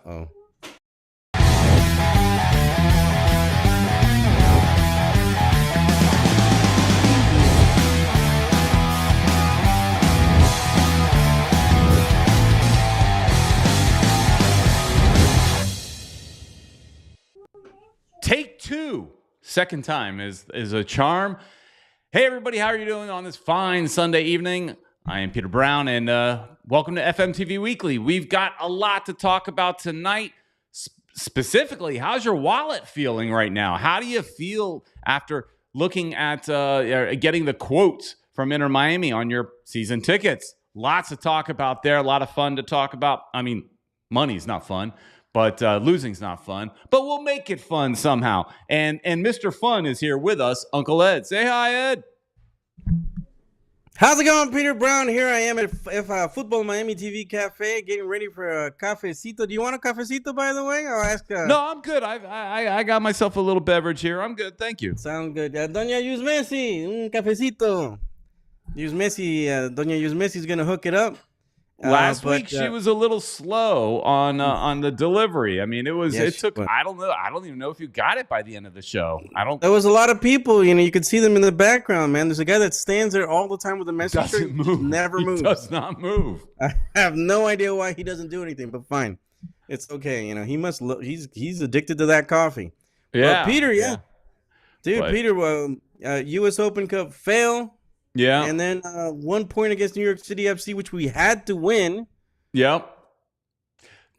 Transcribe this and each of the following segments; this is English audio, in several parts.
Uh-oh. Take two. Second time is a charm. Hey, everybody. How are you doing on this fine Sunday evening? I am Peter Brown, and welcome to FMTV Weekly. We've got a lot to talk about tonight. Specifically, how's your wallet feeling right now? How do you feel after looking at getting the quotes from Inter Miami on your season tickets? Lots to talk about there. A lot of fun to talk about. I mean, money's not fun. But losing's not fun. But we'll make it fun somehow. And Mr. Fun is here with us, Uncle Ed. Say hi, Ed. How's it going, Peter Brown? Here I am at Futbol Miami TV Cafe, getting ready for a cafecito. Do you want a cafecito, by the way? I'll ask. No, I'm good. I got myself a little beverage here. I'm good. Thank you. Sound good. Doña Yus Messi, un cafecito. Doña Yus Messi's going to hook it up. Last week she was a little slow on the delivery. I mean, it took. I don't know. I don't even know if you got it by the end of the show. There was a lot of people. You could see them in the background, man. There's a guy that stands there all the time with a message. Doesn't move. Never moves. Does not move. I have no idea why he doesn't do anything, but fine. It's okay. He must. He's addicted to that coffee. Yeah, Peter. Yeah, dude. But, Peter. U.S. Open Cup fail. Yeah. And then 1 point against New York City FC, which we had to win. Yep.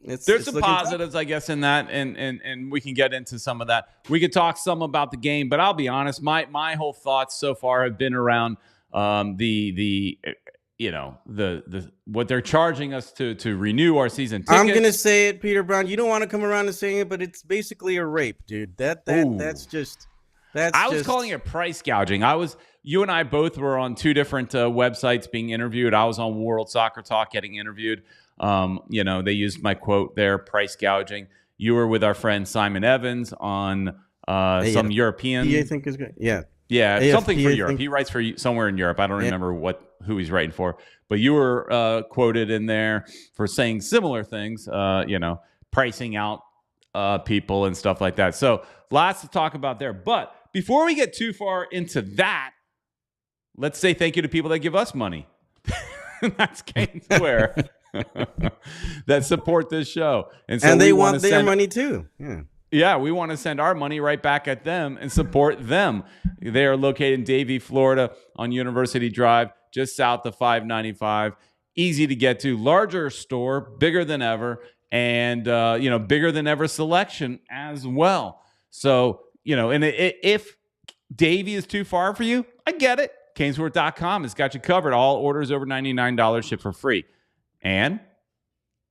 There's some positives, I guess, in that, and we can get into some of that. We could talk some about the game, but I'll be honest, my whole thoughts so far have been around the what they're charging us to renew our season tickets. I'm gonna say it, Peter Brown. You don't want to come around and saying it, but it's basically a rape, dude. That's just. I was calling it price gouging. You and I both were on two different websites being interviewed. I was on World Soccer Talk getting interviewed. They used my quote there, price gouging. You were with our friend Simon Evans on some European. I think is good. Yeah. Yeah, AFP, something for Europe. He writes for somewhere in Europe. I don't remember who he's writing for. But you were quoted in there for saying similar things, pricing out people and stuff like that. So lots to talk about there. But before we get too far into that, let's say thank you to people that give us money. That's Cane Square that support this show. And they want their money too. Yeah. Yeah, we want to send our money right back at them and support them. They are located in Davie, Florida on University Drive, just south of 595. Easy to get to. Larger store, bigger than ever, and bigger than ever selection as well. So, and if Davie is too far for you, I get it. Canesworth.com has got you covered. All orders over $99 ship for free. And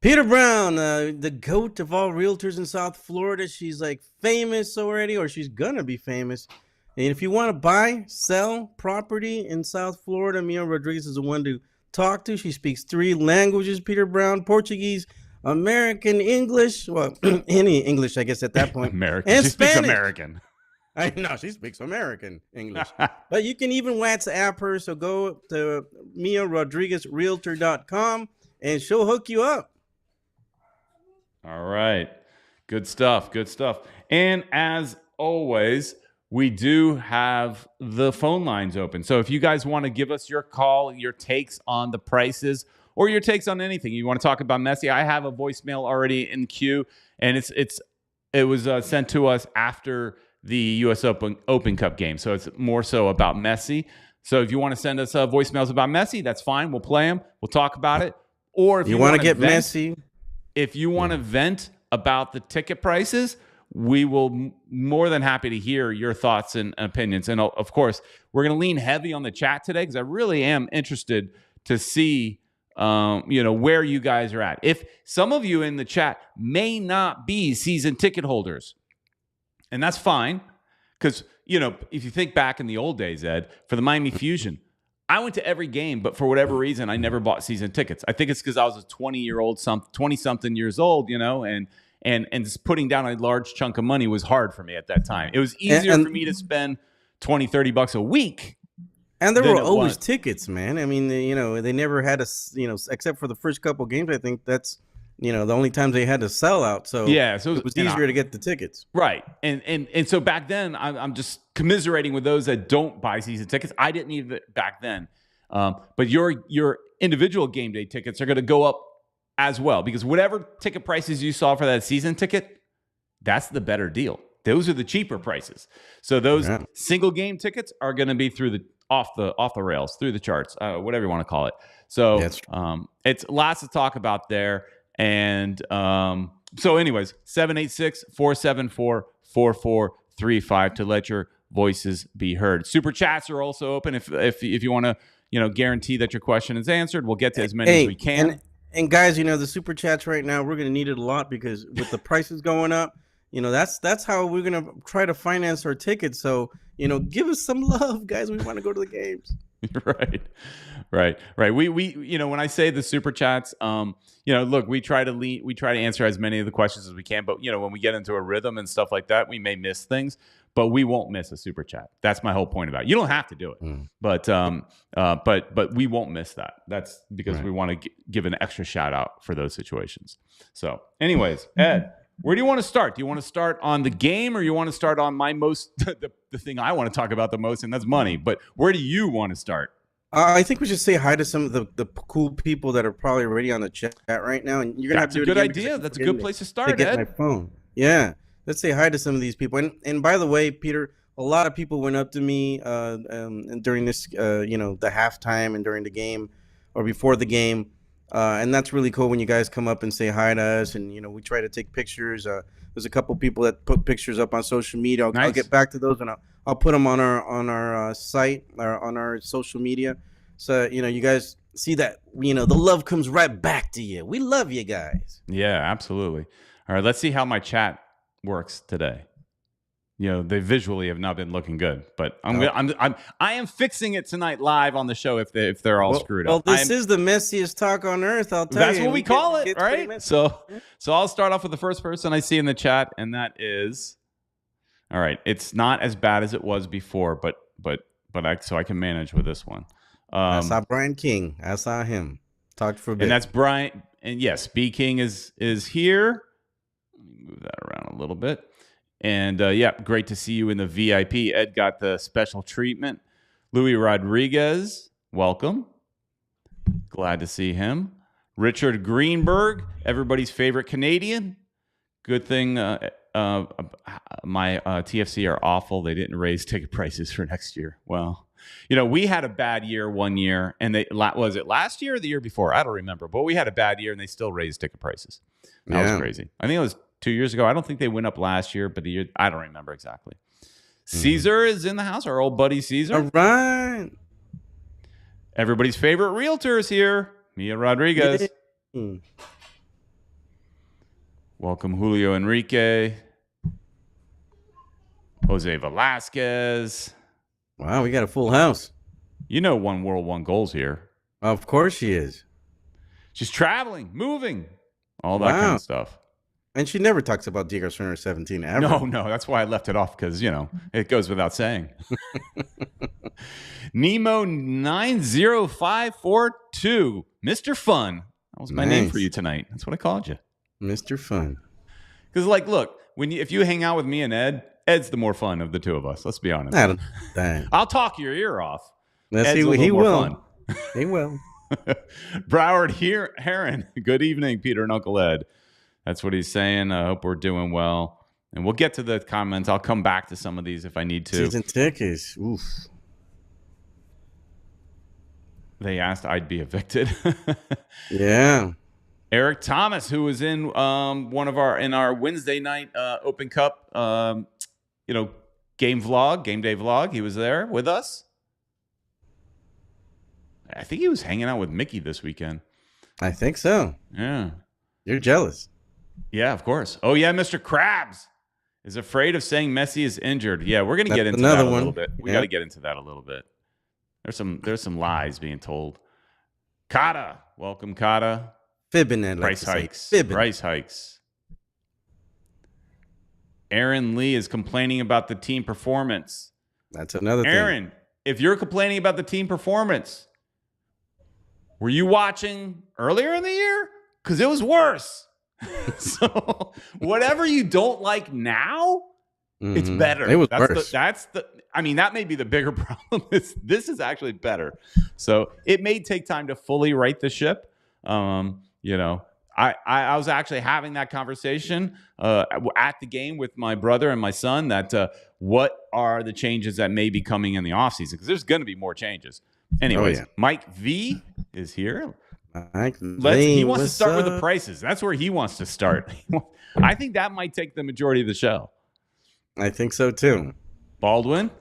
Peter Brown, the goat of all realtors in South Florida. She's like famous already, or she's gonna be famous. And if you want to buy, sell property in South Florida, Mia Rodrigues is the one to talk to. She speaks 3 languages, Peter Brown: Portuguese, American, English. Well, any English, I guess, at that point. American. And she Spanish. Speaks American. I know, she speaks American English. But you can even WhatsApp her. So go to MiaRodriguezRealtor.com and she'll hook you up. All right. Good stuff. Good stuff. And as always, we do have the phone lines open. So if you guys want to give us your call, your takes on the prices, or your takes on anything, you want to talk about Messi, I have a voicemail already in queue, and it was sent to us after the U.S. Open Cup game. So it's more so about Messi. So if you want to send us voicemails about Messi, that's fine. We'll play them. We'll talk about it. Or if you want to get Messi, if you want to vent about the ticket prices, we will more than happy to hear your thoughts and opinions. And of course, we're going to lean heavy on the chat today because I really am interested to see where you guys are at. If some of you in the chat may not be season ticket holders, and that's fine, because, if you think back in the old days, Ed, for the Miami Fusion, I went to every game, but for whatever reason, I never bought season tickets. I think it's because I was a 20-something years old, and just putting down a large chunk of money was hard for me at that time. It was easier for me to spend $20-$30 a week. And there were always tickets, man. I mean, they never had except for the first couple games. I think that's the only times they had to sell out. So Yeah, so it was easier to get the tickets. Right. And so back then, I'm just commiserating with those that don't buy season tickets. I didn't either back then. But your individual game day tickets are going to go up as well, because whatever ticket prices you saw for that season ticket, that's the better deal. Those are the cheaper prices. So those single game tickets are going to be through the off the rails, through the charts, whatever you want to call it. So it's lots to talk about there. And so anyways, 786-474-4435 to let your voices be heard. Super chats are also open if you want to, guarantee that your question is answered. We'll get to as many as we can. And guys, the super chats right now, we're going to need it a lot, because with the prices going up, that's how we're going to try to finance our tickets. So, give us some love, guys. We want to go to the games. Right. We when I say the super chats, look, we try to answer as many of the questions as we can, but when we get into a rhythm and stuff like that, we may miss things, but we won't miss a super chat. That's my whole point about it. You don't have to do it, but we won't miss that. That's because we want to give an extra shout out for those situations. So anyways, Ed, where do you want to start? Do you want to start on the game, or you want to start on my the thing I want to talk about the most, and that's money? But where do you want to start? I think we should say hi to some of the cool people that are probably already on the chat right now. And you're gonna have to do it again. That's a good idea. That's a good place to start, Ed. Ed. My phone. Yeah. Let's say hi to some of these people. And by the way, Peter, a lot of people went up to me and during this, the halftime and during the game or before the game. And that's really cool when you guys come up and say hi to us. And, we try to take pictures. There's a couple people that put pictures up on social media. I'll get back to those, and I'll put them on our site or on our social media. So, you guys see that, the love comes right back to you. We love you guys. Yeah, absolutely. All right, let's see how my chat works today. They visually have not been looking good, but I am fixing it tonight live on the show if they're all screwed up. Well, this is the messiest talk on earth, I'll tell you. That's what we call it, right? So I'll start off with the first person I see in the chat, and that is, all right, it's not as bad as it was before, but so I can manage with this one. I saw Brian King. I saw him. Talked for a bit. And that's Brian. And yes, B King is here. Let me move that around a little bit. And great to see you in the VIP. Ed got the special treatment. Louis Rodrigues, welcome. Glad to see him. Richard Greenberg, everybody's favorite Canadian. Good thing my TFC are awful. They didn't raise ticket prices for next year. Well, we had a bad year one year, and was it last year or the year before? I don't remember, but we had a bad year, and they still raised ticket prices. That was crazy. I think it was 2 years ago. I don't think they went up last year, but the year, I don't remember exactly. Caesar is in the house, our old buddy Caesar. All right. Everybody's favorite realtor is here, Mia Rodrigues. Welcome, Julio Enrique. Jose Velasquez. Wow, we got a full house. One World, One Goals here. Of course she is. She's traveling, moving, all that kind of stuff. And she never talks about Diego Center 17 ever. No, that's why I left it off, because, it goes without saying. Nemo 90542, Mr. Fun. That was my name for you tonight. That's what I called you. Mr. Fun. Because, look, if you hang out with me and Ed's the more fun of the two of us. Let's be honest. I'll talk your ear off. He will. He will. Broward Heron. Good evening, Peter and Uncle Ed. That's what he's saying. I hope we're doing well. And we'll get to the comments. I'll come back to some of these if I need to. Season tickets. Oof. They asked I'd be evicted. Yeah. Eric Thomas, who was in our Wednesday night Open Cup game day vlog. He was there with us. I think he was hanging out with Mickey this weekend. I think so. Yeah. You're jealous. Yeah, of course. Oh, yeah, Mr. Krabs is afraid of saying Messi is injured. Yeah, we're going to get into that a little bit. We got to get into that a little bit. There's some lies being told. Kata, welcome, Kata. Fibbing that. Price hikes. Price hikes. Aaron Lee is complaining about the team performance. That's another thing. Aaron, if you're complaining about the team performance, were you watching earlier in the year? Because it was worse. So whatever you don't like now, it's better. It was worse. I mean, that may be the bigger problem. This is actually better. So it may take time to fully right the ship. You know, I was actually having that conversation at the game with my brother and my son that what are the changes that may be coming in the offseason? Because there's going to be more changes. Anyways, Mike V is here. He wants to start with the prices. That's where he wants to start. I think that might take the majority of the show. I think so too. Baldwin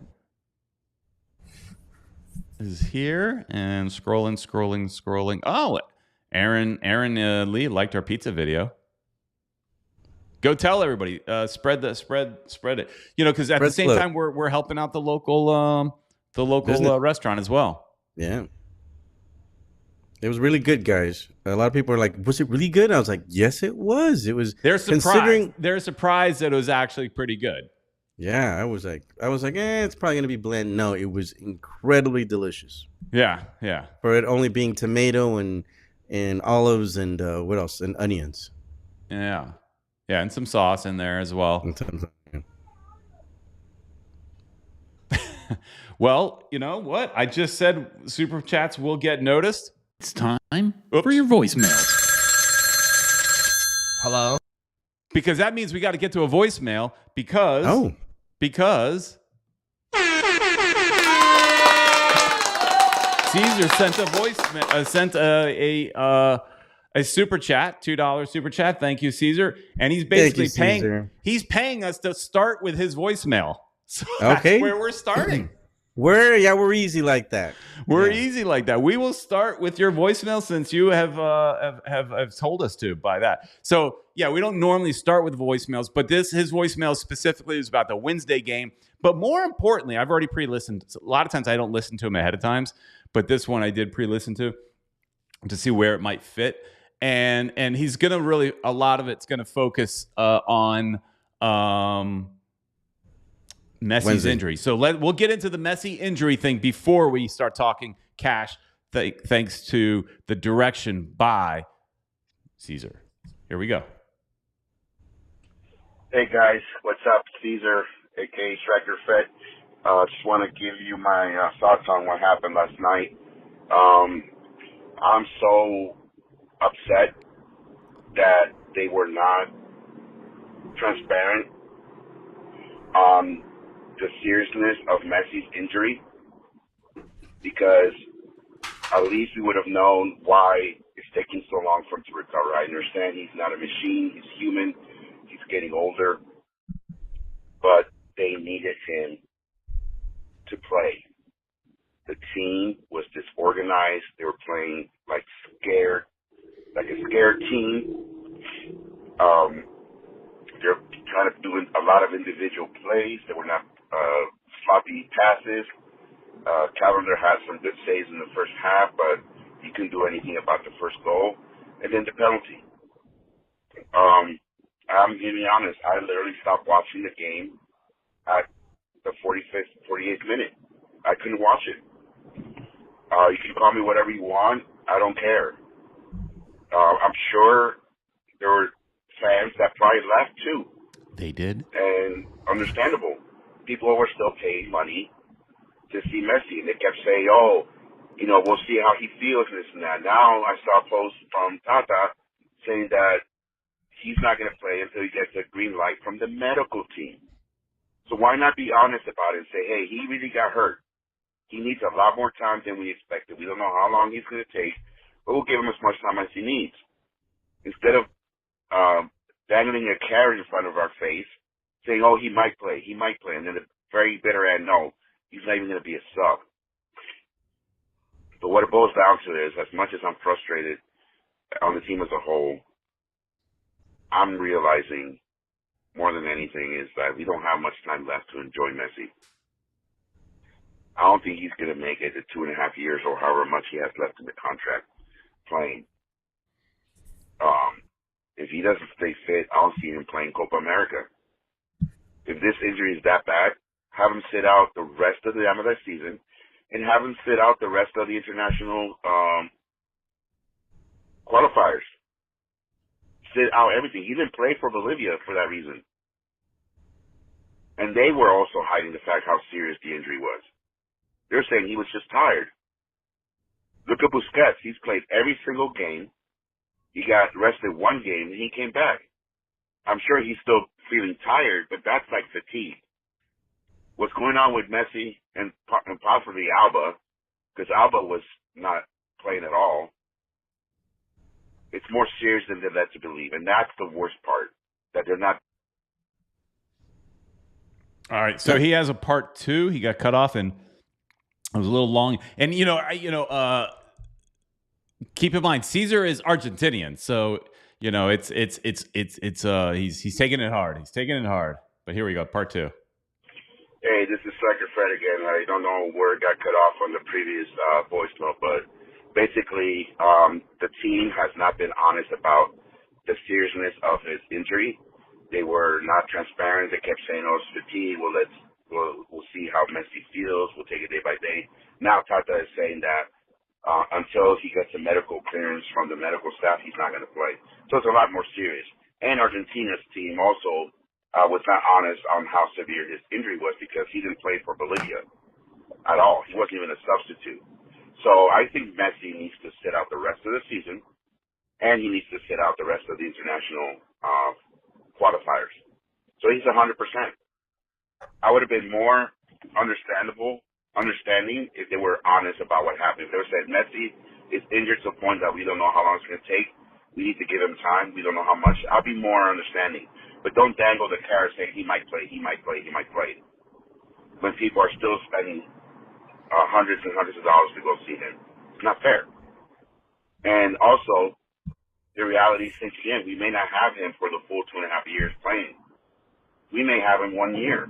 is here and scrolling. Oh, Aaron Lee liked our pizza video. Go tell everybody. Spread it. You know, because at the same time we're helping out the local restaurant as well. Yeah. It was really good, guys. A lot of people are like, "Was it really good?" I was like, "Yes, it was. It was." They're surprised that it was actually pretty good. Yeah, I was like, it's probably gonna be bland. No, it was incredibly delicious. Yeah. For it only being tomato and olives and what else? And onions. Yeah, and some sauce in there as well. Well, you know what? I just said super chats will get noticed. It's time for your voicemail. Hello? Because that means we got to get to a voicemail because Caesar sent a voicemail, sent a super chat, $2 super chat. Thank you, Caesar. And he's basically paying us to start with his voicemail. So that's where we're starting. We're easy like that. We're easy like that. We will start with your voicemail since you have told us to by that. So yeah, we don't normally start with voicemails, but his voicemail specifically is about the Wednesday game. But more importantly, I've already pre-listened. A lot of times I don't listen to him ahead of times, but this one I did pre-listen to see where it might fit. And he's gonna really, a lot of it's gonna focus on Messi's injury. So we'll get into the Messi injury thing before we start talking cash, thanks to the direction by Caesar. Here we go. Hey guys, what's up? Caesar, aka Striker Fett. Just want to give you my thoughts on what happened last night. I'm so upset that they were not transparent on the seriousness of Messi's injury, because at least we would have known why it's taking so long for him to recover. I understand he's not a machine, he's human, he's getting older, but they needed him to play. The team was disorganized. They were playing like a scared team. They're kind of doing a lot of individual plays. They were not sloppy passes. Callender had some good saves in the first half, but he couldn't do anything about the first goal. And then the penalty. I'm going to be honest, I literally stopped watching the game at the 48th minute. I couldn't watch it. You can call me whatever you want. I don't care. I'm sure there were fans that probably left too. They did. And understandable. People were still paying money to see Messi. And they kept saying, we'll see how he feels and this and that. Now I saw a post from Tata saying that he's not going to play until he gets a green light from the medical team. So why not be honest about it and say, hey, he really got hurt. He needs a lot more time than we expected. We don't know how long he's going to take, but we'll give him as much time as he needs. Instead of dangling a carrot in front of our face, saying, he might play, and then the very bitter end, no, he's not even going to be a sub. But what it boils down to is, as much as I'm frustrated on the team as a whole, I'm realizing more than anything is that we don't have much time left to enjoy Messi. I don't think he's going to make it to 2.5 years or however much he has left in the contract playing. If he doesn't stay fit, I don't see him playing Copa America. If this injury is that bad, have him sit out the rest of the MLS season and have him sit out the rest of the international qualifiers. sit out everything. He didn't play for Bolivia for that reason. And they were also hiding the fact how serious the injury was. They're saying he was just tired. Look at Busquets. He's played every single game. He got rested one game, and he came back. I'm sure he's still feeling tired, but that's like fatigue. What's going on with Messi and possibly Alba, because Alba was not playing at all, it's more serious than they're led to believe, and that's the worst part, that they're not. All right, so he has a part 2. He got cut off, and it was a little long. And keep in mind, Caesar is Argentinian, so it's he's taking it hard. He's taking it hard. But here we go, part 2. Hey, this is Striker Fred again. I don't know where it got cut off on the previous voice note, but basically, the team has not been honest about the seriousness of his injury. They were not transparent. They kept saying, "Oh, it's fatigue. Well, we'll see how Messi feels. We'll take it day by day." Now Tata is saying that until he gets a medical clearance from the medical staff, he's not going to play. So it's a lot more serious. And Argentina's team also was not honest on how severe his injury was, because he didn't play for Bolivia at all. He wasn't even a substitute. So I think Messi needs to sit out the rest of the season, and he needs to sit out the rest of the international qualifiers. So he's 100%. I would have been more understanding if they were honest about what happened. If they said Messi is injured to the point that we don't know how long it's going to take, we need to give him time, we don't know how much, I'll be more understanding. But don't dangle the carrot saying he might play, he might play, he might play, when people are still spending hundreds and hundreds of dollars to go see him. It's not fair. And also, the reality sinks in. We may not have him for the full 2.5 years playing. We may have him 1 year.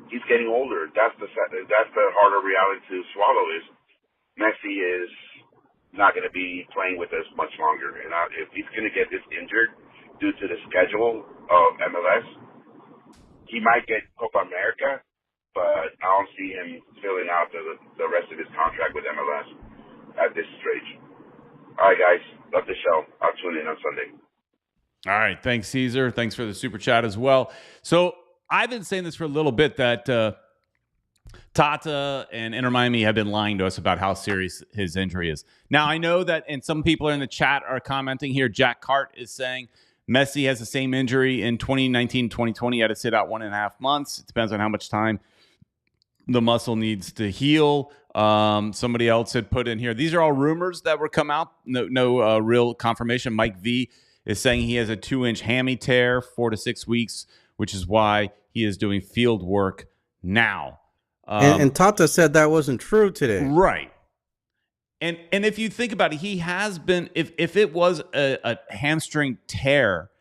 He's getting older. That's the harder reality to swallow, is Messi is not going to be playing with us much longer. And if he's going to get this injured due to the schedule of MLS, he might get Copa America, but I don't see him filling out the rest of his contract with MLS at this stage. All right, guys. Love the show. I'll tune in on Sunday. All right. Thanks, Caesar. Thanks for the super chat as well. So I've been saying this for a little bit, that Tata and Inter Miami have been lying to us about how serious his injury is. Now, I know that, and some people in the chat are commenting here. Jack Cart is saying Messi has the same injury in 2019, 2020. He had to sit out 1.5 months. It depends on how much time the muscle needs to heal. Somebody else had put in here, these are all rumors that were come out. No real confirmation. Mike V is saying he has a 2-inch hammy tear, 4 to 6 weeks, which is why he is doing field work now. And Tata said that wasn't true today. Right. And if you think about it, he has been, if it was a hamstring tear,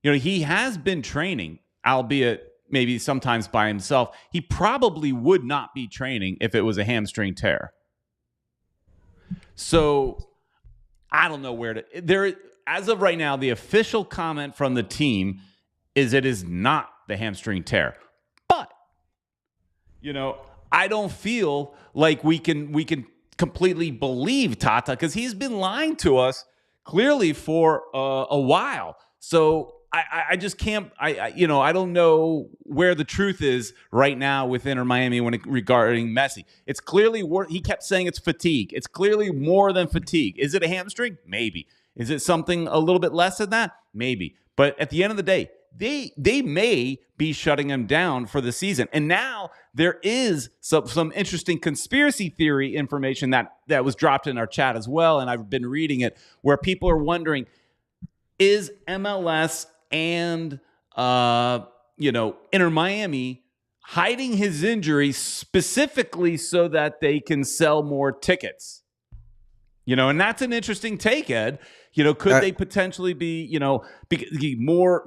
he has been training, albeit maybe sometimes by himself. He probably would not be training if it was a hamstring tear. So I don't know where to. There, as of right now, the official comment from the team is it is not the hamstring tear. But I don't feel like we can completely believe Tata, because he's been lying to us clearly for a while. So I just can't. I don't know where the truth is right now with Inter Miami regarding Messi. It's clearly he kept saying it's fatigue. It's clearly more than fatigue. Is it a hamstring? Maybe. Is it something a little bit less than that? Maybe. But at the end of the day, they may be shutting him down for the season. And now there is some interesting conspiracy theory information that was dropped in our chat as well, and I've been reading it, where people are wondering, is MLS and Inter Miami hiding his injury specifically so that they can sell more tickets? And that's an interesting take, Ed. Could they potentially be, more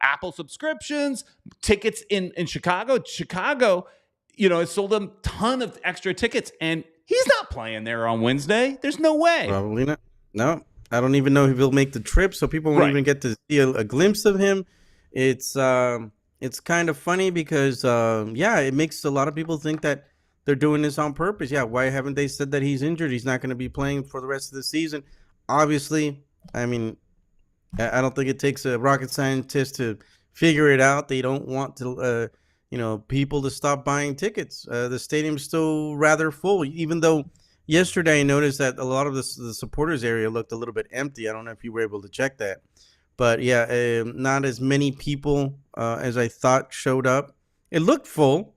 Apple subscriptions, tickets in Chicago? Chicago, it sold them a ton of extra tickets, and he's not playing there on Wednesday. There's no way. Probably not. No, I don't even know if he'll make the trip, so people won't even get to see a glimpse of him. It's kind of funny because, it makes a lot of people think that they're doing this on purpose. Yeah, why haven't they said that he's injured? He's not going to be playing for the rest of the season. Obviously, I mean, I don't think it takes a rocket scientist to figure it out. They don't want to, people to stop buying tickets. The stadium's still rather full, even though yesterday I noticed that a lot of the supporters area looked a little bit empty. I don't know if you were able to check that, but yeah, not as many people as I thought showed up. It looked full,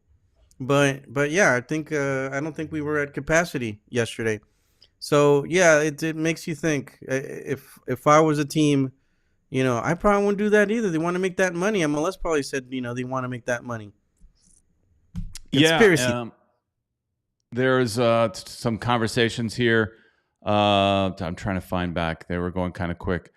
but yeah, I don't think we were at capacity yesterday. So yeah, it makes you think. If I was a team, I probably wouldn't do that either. They want to make that money. MLS probably said, they want to make that money. Conspiracy. Yeah. There's some conversations here. I'm trying to find back. They were going kind of quick.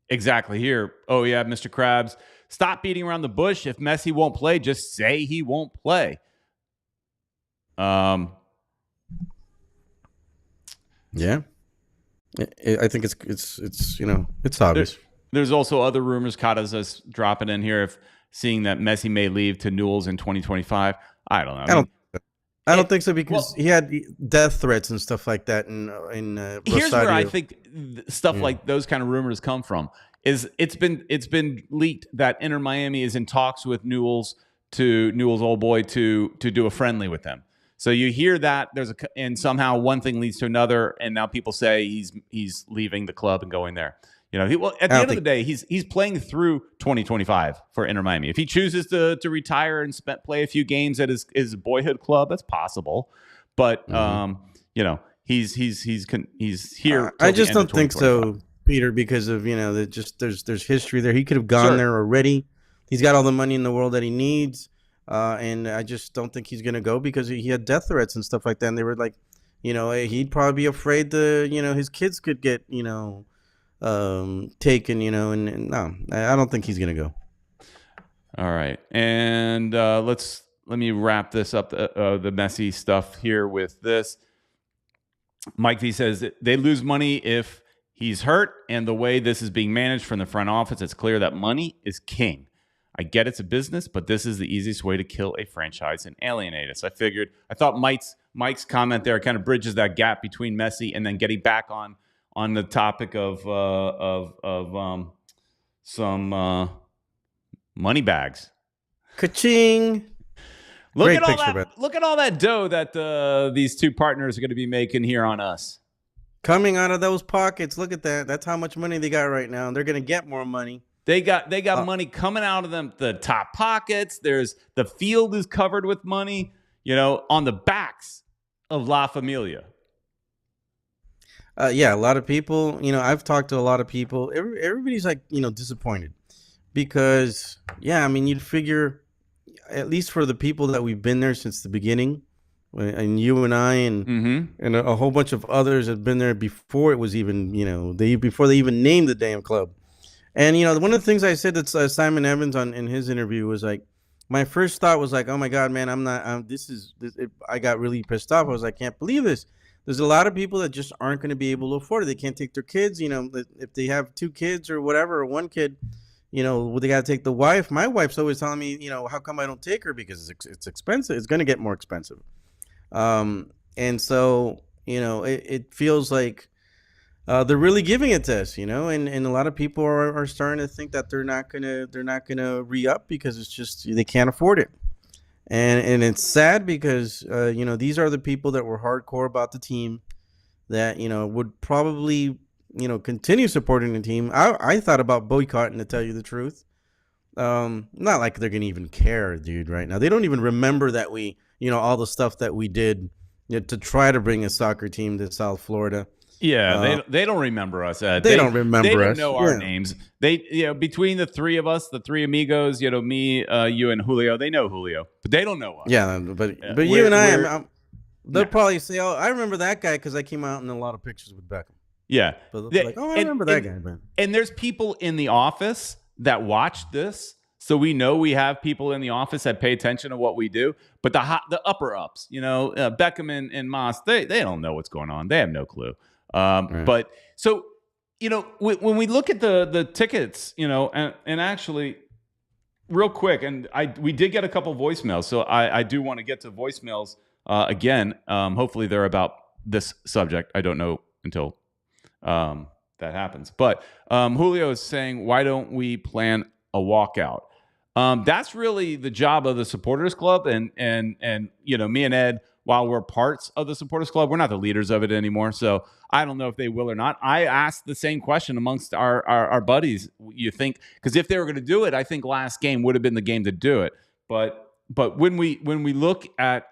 Exactly here. Oh yeah, Mr. Krabs. Stop beating around the bush. If Messi won't play, just say he won't play. Yeah. I think it's obvious. There's also other rumors. Kata's us dropping in here if seeing that Messi may leave to Newell's in 2025. I don't know. I don't think so because he had death threats and stuff like that. Here's where I think stuff like those kind of rumors come from. Is it's been leaked that Inter Miami is in talks with Newell's Old Boy to do a friendly with them. So you hear that and somehow one thing leads to another, and now people say he's leaving the club and going there. At the end of the day, he's playing through 2025 for Inter Miami. If he chooses to retire and play a few games at his boyhood club, that's possible. But he's here. I just don't think so, Peter, because of there's history there. He could have gone there already. He's got all the money in the world that he needs. And I just don't think he's going to go because he had death threats and stuff like that. And they were like, he'd probably be afraid his kids could get, taken, and no, I don't think he's going to go. All right. And let me wrap this up, the Messi stuff here with this. Mike V says they lose money if he's hurt. And the way this is being managed from the front office, it's clear that money is king. I get it's a business, but this is the easiest way to kill a franchise and alienate us. I thought Mike's comment there kind of bridges that gap between Messi and then getting back on the topic of some money bags. Ka-ching! Look at all that dough that these two partners are going to be making here on us. Coming out of those pockets. Look at that. That's how much money they got right now. They're going to get more money. They got money coming out of them, the top pockets. The field is covered with money, on the backs of La Familia. Yeah, a lot of people, I've talked to a lot of people. Everybody's like, disappointed because, you'd figure, at least for the people that we've been there since the beginning, and you and I and a whole bunch of others have been there before it was even, before they even named the damn club. And, one of the things I said that Simon Evans in his interview was like, my first thought was like, oh my God, man, I got really pissed off. I was like, I can't believe this. There's a lot of people that just aren't going to be able to afford it. They can't take their kids, if they have 2 kids or whatever, or 1 kid, they got to take the wife. My wife's always telling me, how come I don't take her? Because it's expensive. It's going to get more expensive. And so, it feels like, they're really giving it to us, and a lot of people are starting to think that they're not gonna re-up because it's just they can't afford it, and it's sad because these are the people that were hardcore about the team, that would probably continue supporting the team. I thought about boycotting, to tell you the truth. Not like they're gonna even care, dude. Right now, they don't even remember that we all the stuff that we did to try to bring a soccer team to South Florida. Yeah, they don't remember us. They don't remember us. They don't know our names. They, between the three of us, the 3 amigos, me, you, and Julio, they know Julio, but they don't know us. Yeah, but you and I, they'll probably say, "Oh, I remember that guy because I came out in a lot of pictures with Beckham." Yeah, but they're like, "Oh, I remember that guy, man." And there's people in the office that watch this, so we know we have people in the office that pay attention to what we do. But the upper ups, Beckham and Moss, they don't know what's going on. They have no clue. Right. But so, when we look at the tickets, and actually real quick, and we did get a couple voicemails. So I do want to get to voicemails again. Hopefully they're about this subject. I don't know until that happens. But Julio is saying, why don't we plan a walkout? That's really the job of the supporters club, and me and Ed, while we're parts of the supporters club, we're not the leaders of it anymore. So I don't know if they will or not. I asked the same question amongst our buddies. You think, because if they were going to do it, I think last game would have been the game to do it. But when we look at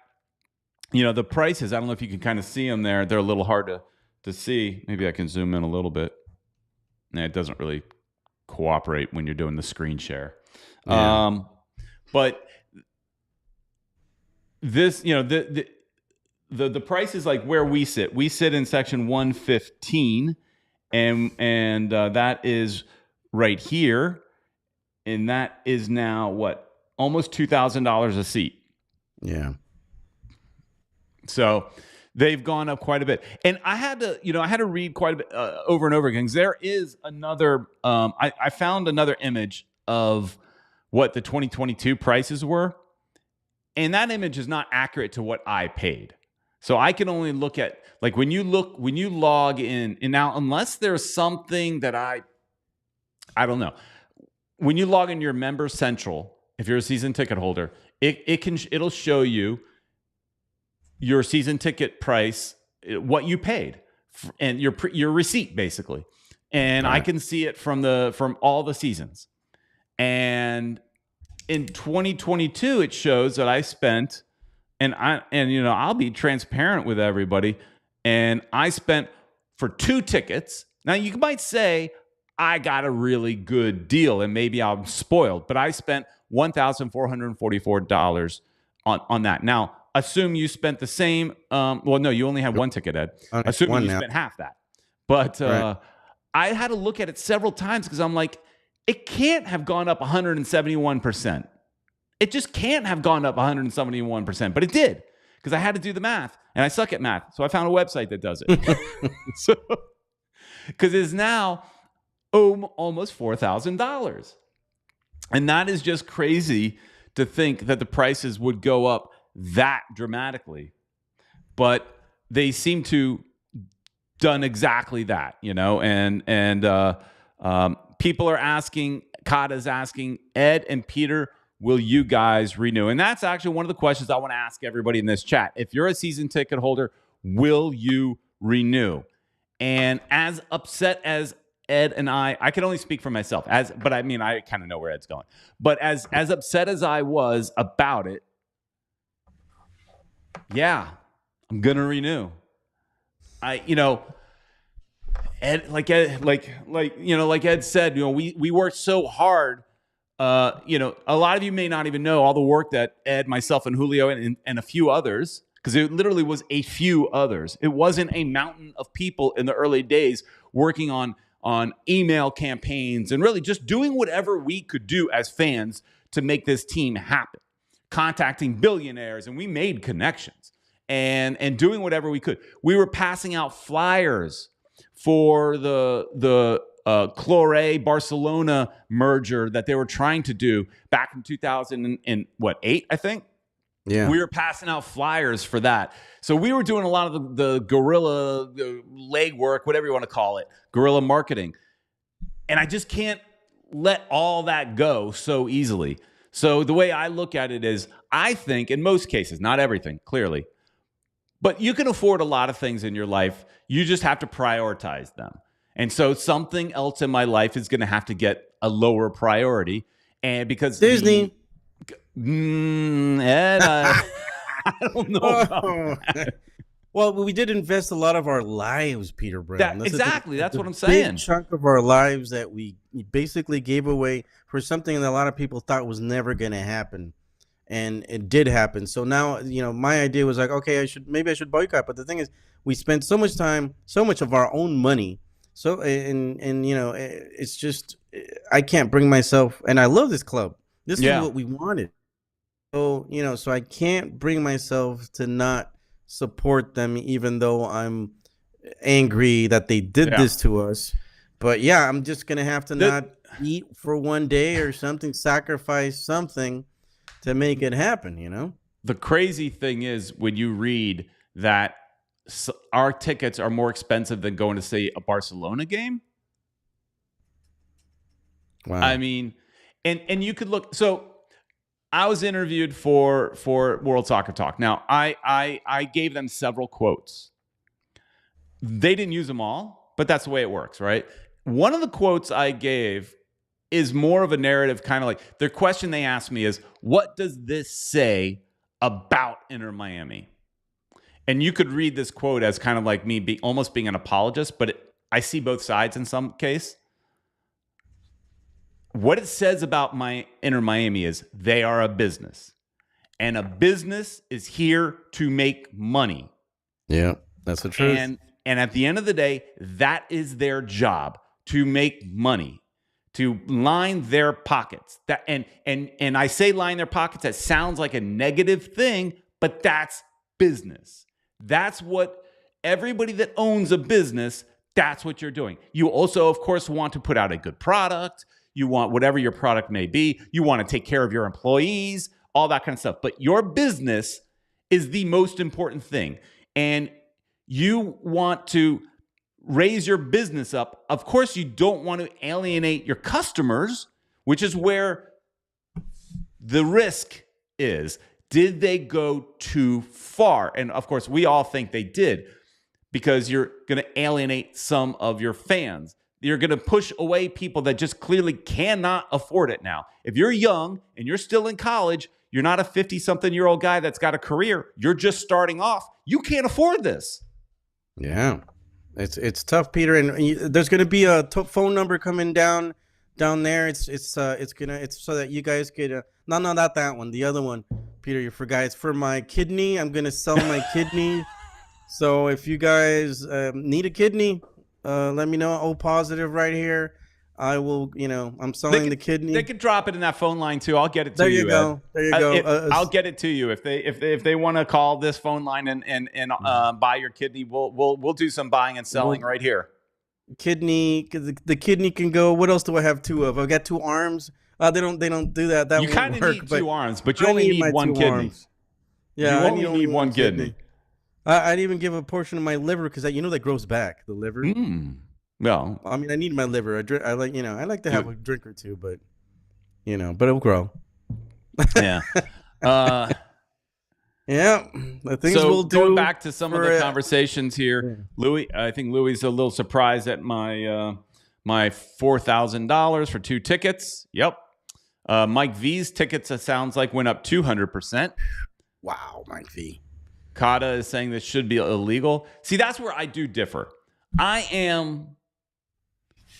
the prices, I don't know if you can kind of see them there. They're a little hard to see. Maybe I can zoom in a little bit. Nah, it doesn't really cooperate when you're doing the screen share. Yeah. But this, the price is like where we sit. We sit in section 115, and that is right here, and that is now what, almost $2,000 a seat. Yeah. So they've gone up quite a bit, and I had to read quite a bit over and over again. 'Cause there is another. I found another image of what the 2022 prices were, and that image is not accurate to what I paid. So I can only look at, like, when you log in, and now unless there's something that I don't know, when you log in your Member Central, if you're a season ticket holder, it'll show you your season ticket price, what you paid, and your receipt basically, and right. I can see it from all the seasons, and in 2022 it shows that I spent. And I'll be transparent with everybody. And I spent for 2 tickets. Now you might say I got a really good deal and maybe I'm spoiled, but I spent $1,444 on that. Now assume you spent the same. Well, no, you only had 1 ticket, Ed. Assuming you spent half that. But right. I had to look at it several times because I'm like, it can't have gone up 171%. It just can't have gone up 171%, but it did, because I had to do the math, and I suck at math, so I found a website that does it. So, because it's now almost $4,000, and that is just crazy to think that the prices would go up that dramatically, but they seem to done exactly that, and people are asking, Kata's asking, Ed and Peter, will you guys renew? And that's actually one of the questions I want to ask everybody in this chat. If you're a season ticket holder, will you renew? And as upset as Ed and I can only speak for myself, but I mean, I kind of know where Ed's going. But as upset as I was about it, yeah, I'm going to renew. Ed, like Ed said, we worked so hard. A lot of you may not even know all the work that Ed, myself, and Julio and a few others, because it literally was a few others. It wasn't a mountain of people in the early days working on email campaigns and really just doing whatever we could do as fans to make this team happen, contacting billionaires, and we made connections and doing whatever we could. We were passing out flyers for the Clore Barcelona merger that they were trying to do back in 2008, I think. Yeah, we were passing out flyers for that. So we were doing a lot of the guerrilla legwork, whatever you want to call it, guerrilla marketing. And I just can't let all that go so easily. So the way I look at it is, I think in most cases, not everything, clearly, but you can afford a lot of things in your life. You just have to prioritize them. And so something else in my life is going to have to get a lower priority. And because Disney. Ed, I don't know about that. Well, we did invest a lot of our lives, Peter Brown. Exactly. That's what I'm saying. Big chunk of our lives that we basically gave away for something that a lot of people thought was never going to happen. And it did happen. So now, my idea was like, okay, maybe I should boycott. But the thing is, we spent so much time, so much of our own money. So, and it's just, I can't bring myself, and I love this club. This is what we wanted. So, so I can't bring myself to not support them, even though I'm angry that they did this to us. But yeah, I'm just going to have to not eat for one day or something, sacrifice something to make it happen, The crazy thing is when you read that our tickets are more expensive than going to, say, a Barcelona game. Wow. I mean, and you could look. So I was interviewed for World Soccer Talk. Now, I gave them several quotes. They didn't use them all, but that's the way it works, right? One of the quotes I gave is more of a narrative, kind of like the question they asked me is, what does this say about Inter Miami? And you could read this quote as kind of like me almost being an apologist, but I see both sides in some case. What it says about my Inter Miami is they are a business, and a business is here to make money. Yeah, that's the truth. And at the end of the day, that is their job, to make money, to line their pockets. That and I say line their pockets, that sounds like a negative thing, but that's business. That's what everybody that owns a business, that's what you're doing. You also, of course, want to put out a good product. You want whatever your product may be. You want to take care of your employees, all that kind of stuff. But your business is the most important thing. And you want to raise your business up. Of course, you don't want to alienate your customers, which is where the risk is. Did they go too far? And of course, we all think they did, because you're going to alienate some of your fans. You're going to push away people that just clearly cannot afford it now. If you're young and you're still in college, you're not a 50-something-year-old guy that's got a career. You're just starting off. You can't afford this. Yeah, it's tough, Peter. And there's going to be a phone number coming down there. It's so that you guys could no, not that one, the other one, Peter. You forgot. It's for my kidney. I'm going to sell my kidney. So if you guys need a kidney, let me know. O positive right here. I will, I'm selling the kidney. They could drop it in that phone line too. I'll get it to there you. You go. There you go. I'll get it to you if they want to call this phone line and buy your kidney. We'll do some buying and selling right here. Kidney, the kidney can go. What else do I have two of? I've got two arms. They don't do that. That you kind of need two arms, but you I only need one kidney. Arms. Yeah, you only need one kidney. I'd even give a portion of my liver because that grows back, the liver. Well, I mean, I need my liver. I like to have a drink or two, but but it'll grow. Yeah. Yeah. The things so we'll do. Going back to some of the conversations here, Louis. I think Louis is a little surprised at my my $4,000 for 2 tickets. Yep. Mike V's tickets, it sounds like, went up 200%. Wow, Mike V. Kata is saying this should be illegal. See, that's where I do differ. I'm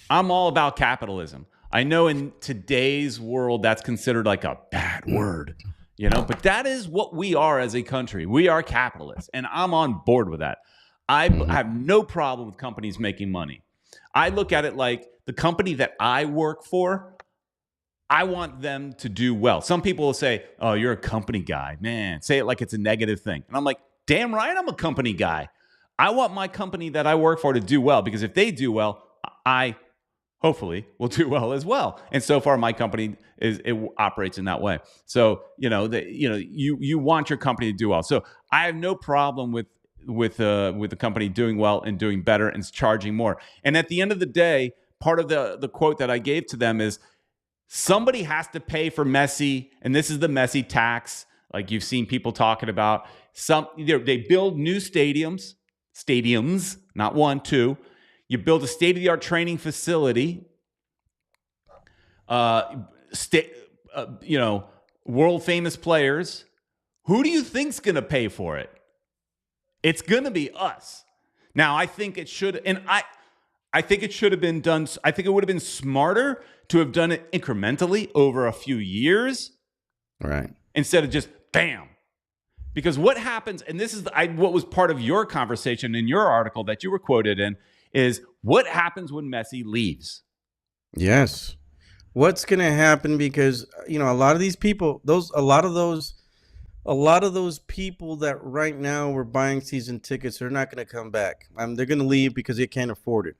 all about capitalism. I know in today's world that's considered like a bad word, but that is what we are as a country. We are capitalists, and I'm on board with that. I have no problem with companies making money. I look at it like the company that I work for, I want them to do well. Some people will say, oh, you're a company guy. Man, say it like it's a negative thing. And I'm like, damn right, I'm a company guy. I want my company that I work for to do well, because if they do well, I hopefully will do well as well. And so far, my company operates in that way. So, you want your company to do well. So I have no problem with the company doing well and doing better and charging more. And at the end of the day, part of the quote that I gave to them is, somebody has to pay for Messi, and this is the Messi tax, like you've seen people talking about. They build new stadiums, not 1, 2. You build a state-of-the-art training facility, world-famous players. Who do you think's going to pay for it? It's going to be us. Now, I think it should, and I think it should have been done. I think it would have been smarter to have done it incrementally over a few years, right? Instead of just bam. Because what happens, and this is what was part of your conversation in your article that you were quoted in, is what happens when Messi leaves? Yes. What's going to happen? Because, a lot of these people, a lot of those people that right now were buying season tickets are not going to come back. They're going to leave because they can't afford it.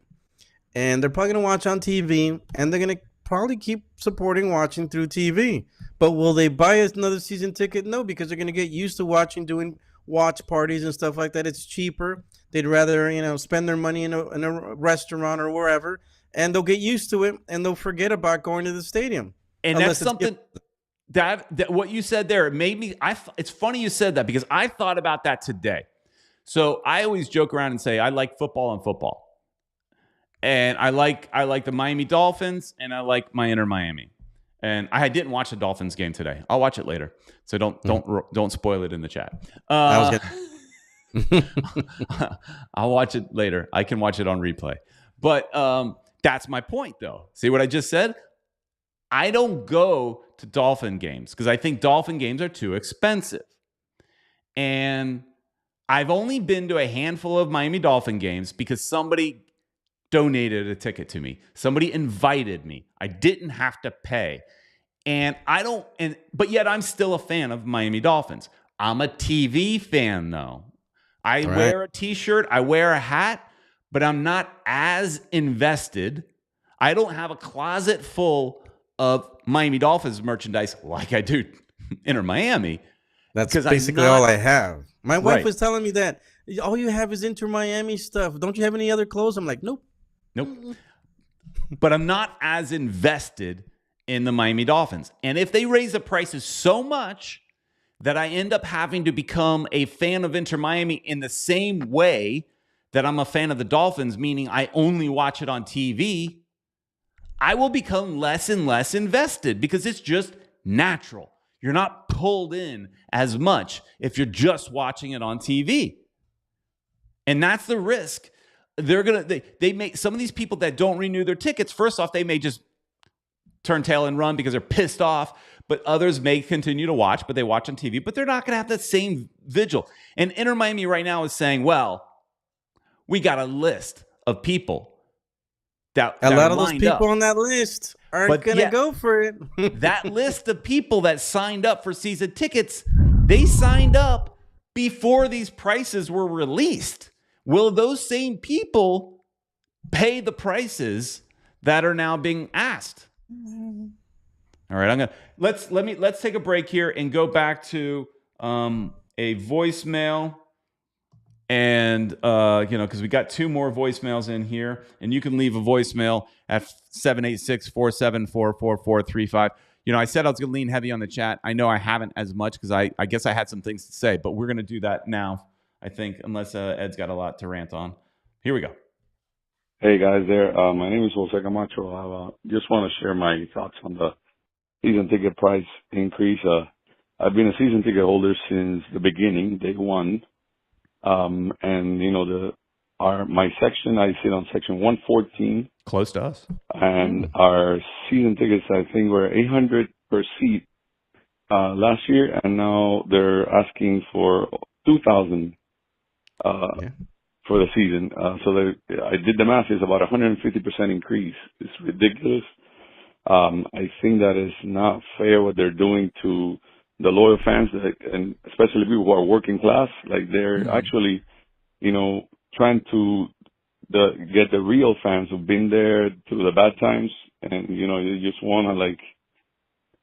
And they're probably going to watch on TV, and they're going to probably keep supporting watching through TV. But will they buy another season ticket? No, because they're going to get used to doing watch parties and stuff like that. It's cheaper. They'd rather, spend their money in a restaurant or wherever and they'll get used to it, and they'll forget about going to the stadium. And that's something that what you said there, it made me, it's funny you said that, because I thought about that today. So I always joke around and say I like football and football. And I like the Miami Dolphins, and I like my Inter Miami. And I didn't watch the Dolphins game today. I'll watch it later. So don't spoil it in the chat. I'll watch it later. I can watch it on replay. But that's my point, though. See what I just said? I don't go to Dolphin games because I think Dolphin games are too expensive. And I've only been to a handful of Miami Dolphin games because somebody donated a ticket to me. Somebody invited me. I didn't have to pay. But yet I'm still a fan of Miami Dolphins. I'm a TV fan, though. I wear a t-shirt, I wear a hat, but I'm not as invested. I don't have a closet full of Miami Dolphins merchandise like I do Inter Miami. That's basically all I have. My wife was telling me that all you have is Inter Miami stuff. Don't you have any other clothes? I'm like, nope. But I'm not as invested in the Miami Dolphins. And if they raise the prices so much that I end up having to become a fan of Inter Miami in the same way that I'm a fan of the Dolphins, meaning I only watch it on TV, I will become less and less invested because it's just natural. You're not pulled in as much if you're just watching it on TV. And that's the risk. They make some of these people that don't renew their tickets. First off, they may just turn tail and run because they're pissed off, but others may continue to watch, but they watch on TV, but they're not going to have that same vigil. And Inter Miami right now is saying, well, we got a list of people that a lot of those people up on that list aren't going to go for it. That list of people that signed up for season tickets, they signed up before these prices were released. Will those same people pay the prices that are now being asked? All right, let's take a break here and go back to a voicemail, and because we got 2 more voicemails in here, and you can leave a voicemail at 786-474-4435. I said I was going to lean heavy on the chat. I know I haven't as much because I guess I had some things to say, but we're going to do that now, I think, unless Ed's got a lot to rant on. Here we go. Hey guys, my name is Jose Camacho. I just want to share my thoughts on the season ticket price increase. I've been a season ticket holder since the beginning, day one. My section, I sit on section 114. Close to us. And our season tickets, I think, were $800 per seat last year, and now they're asking for $2,000 for the season. I did the math. It's about 150% increase. It's ridiculous. I think that is not fair what they're doing to the loyal fans, and especially people who are working class. Like they're actually, trying to get the real fans who've been there through the bad times, and you just want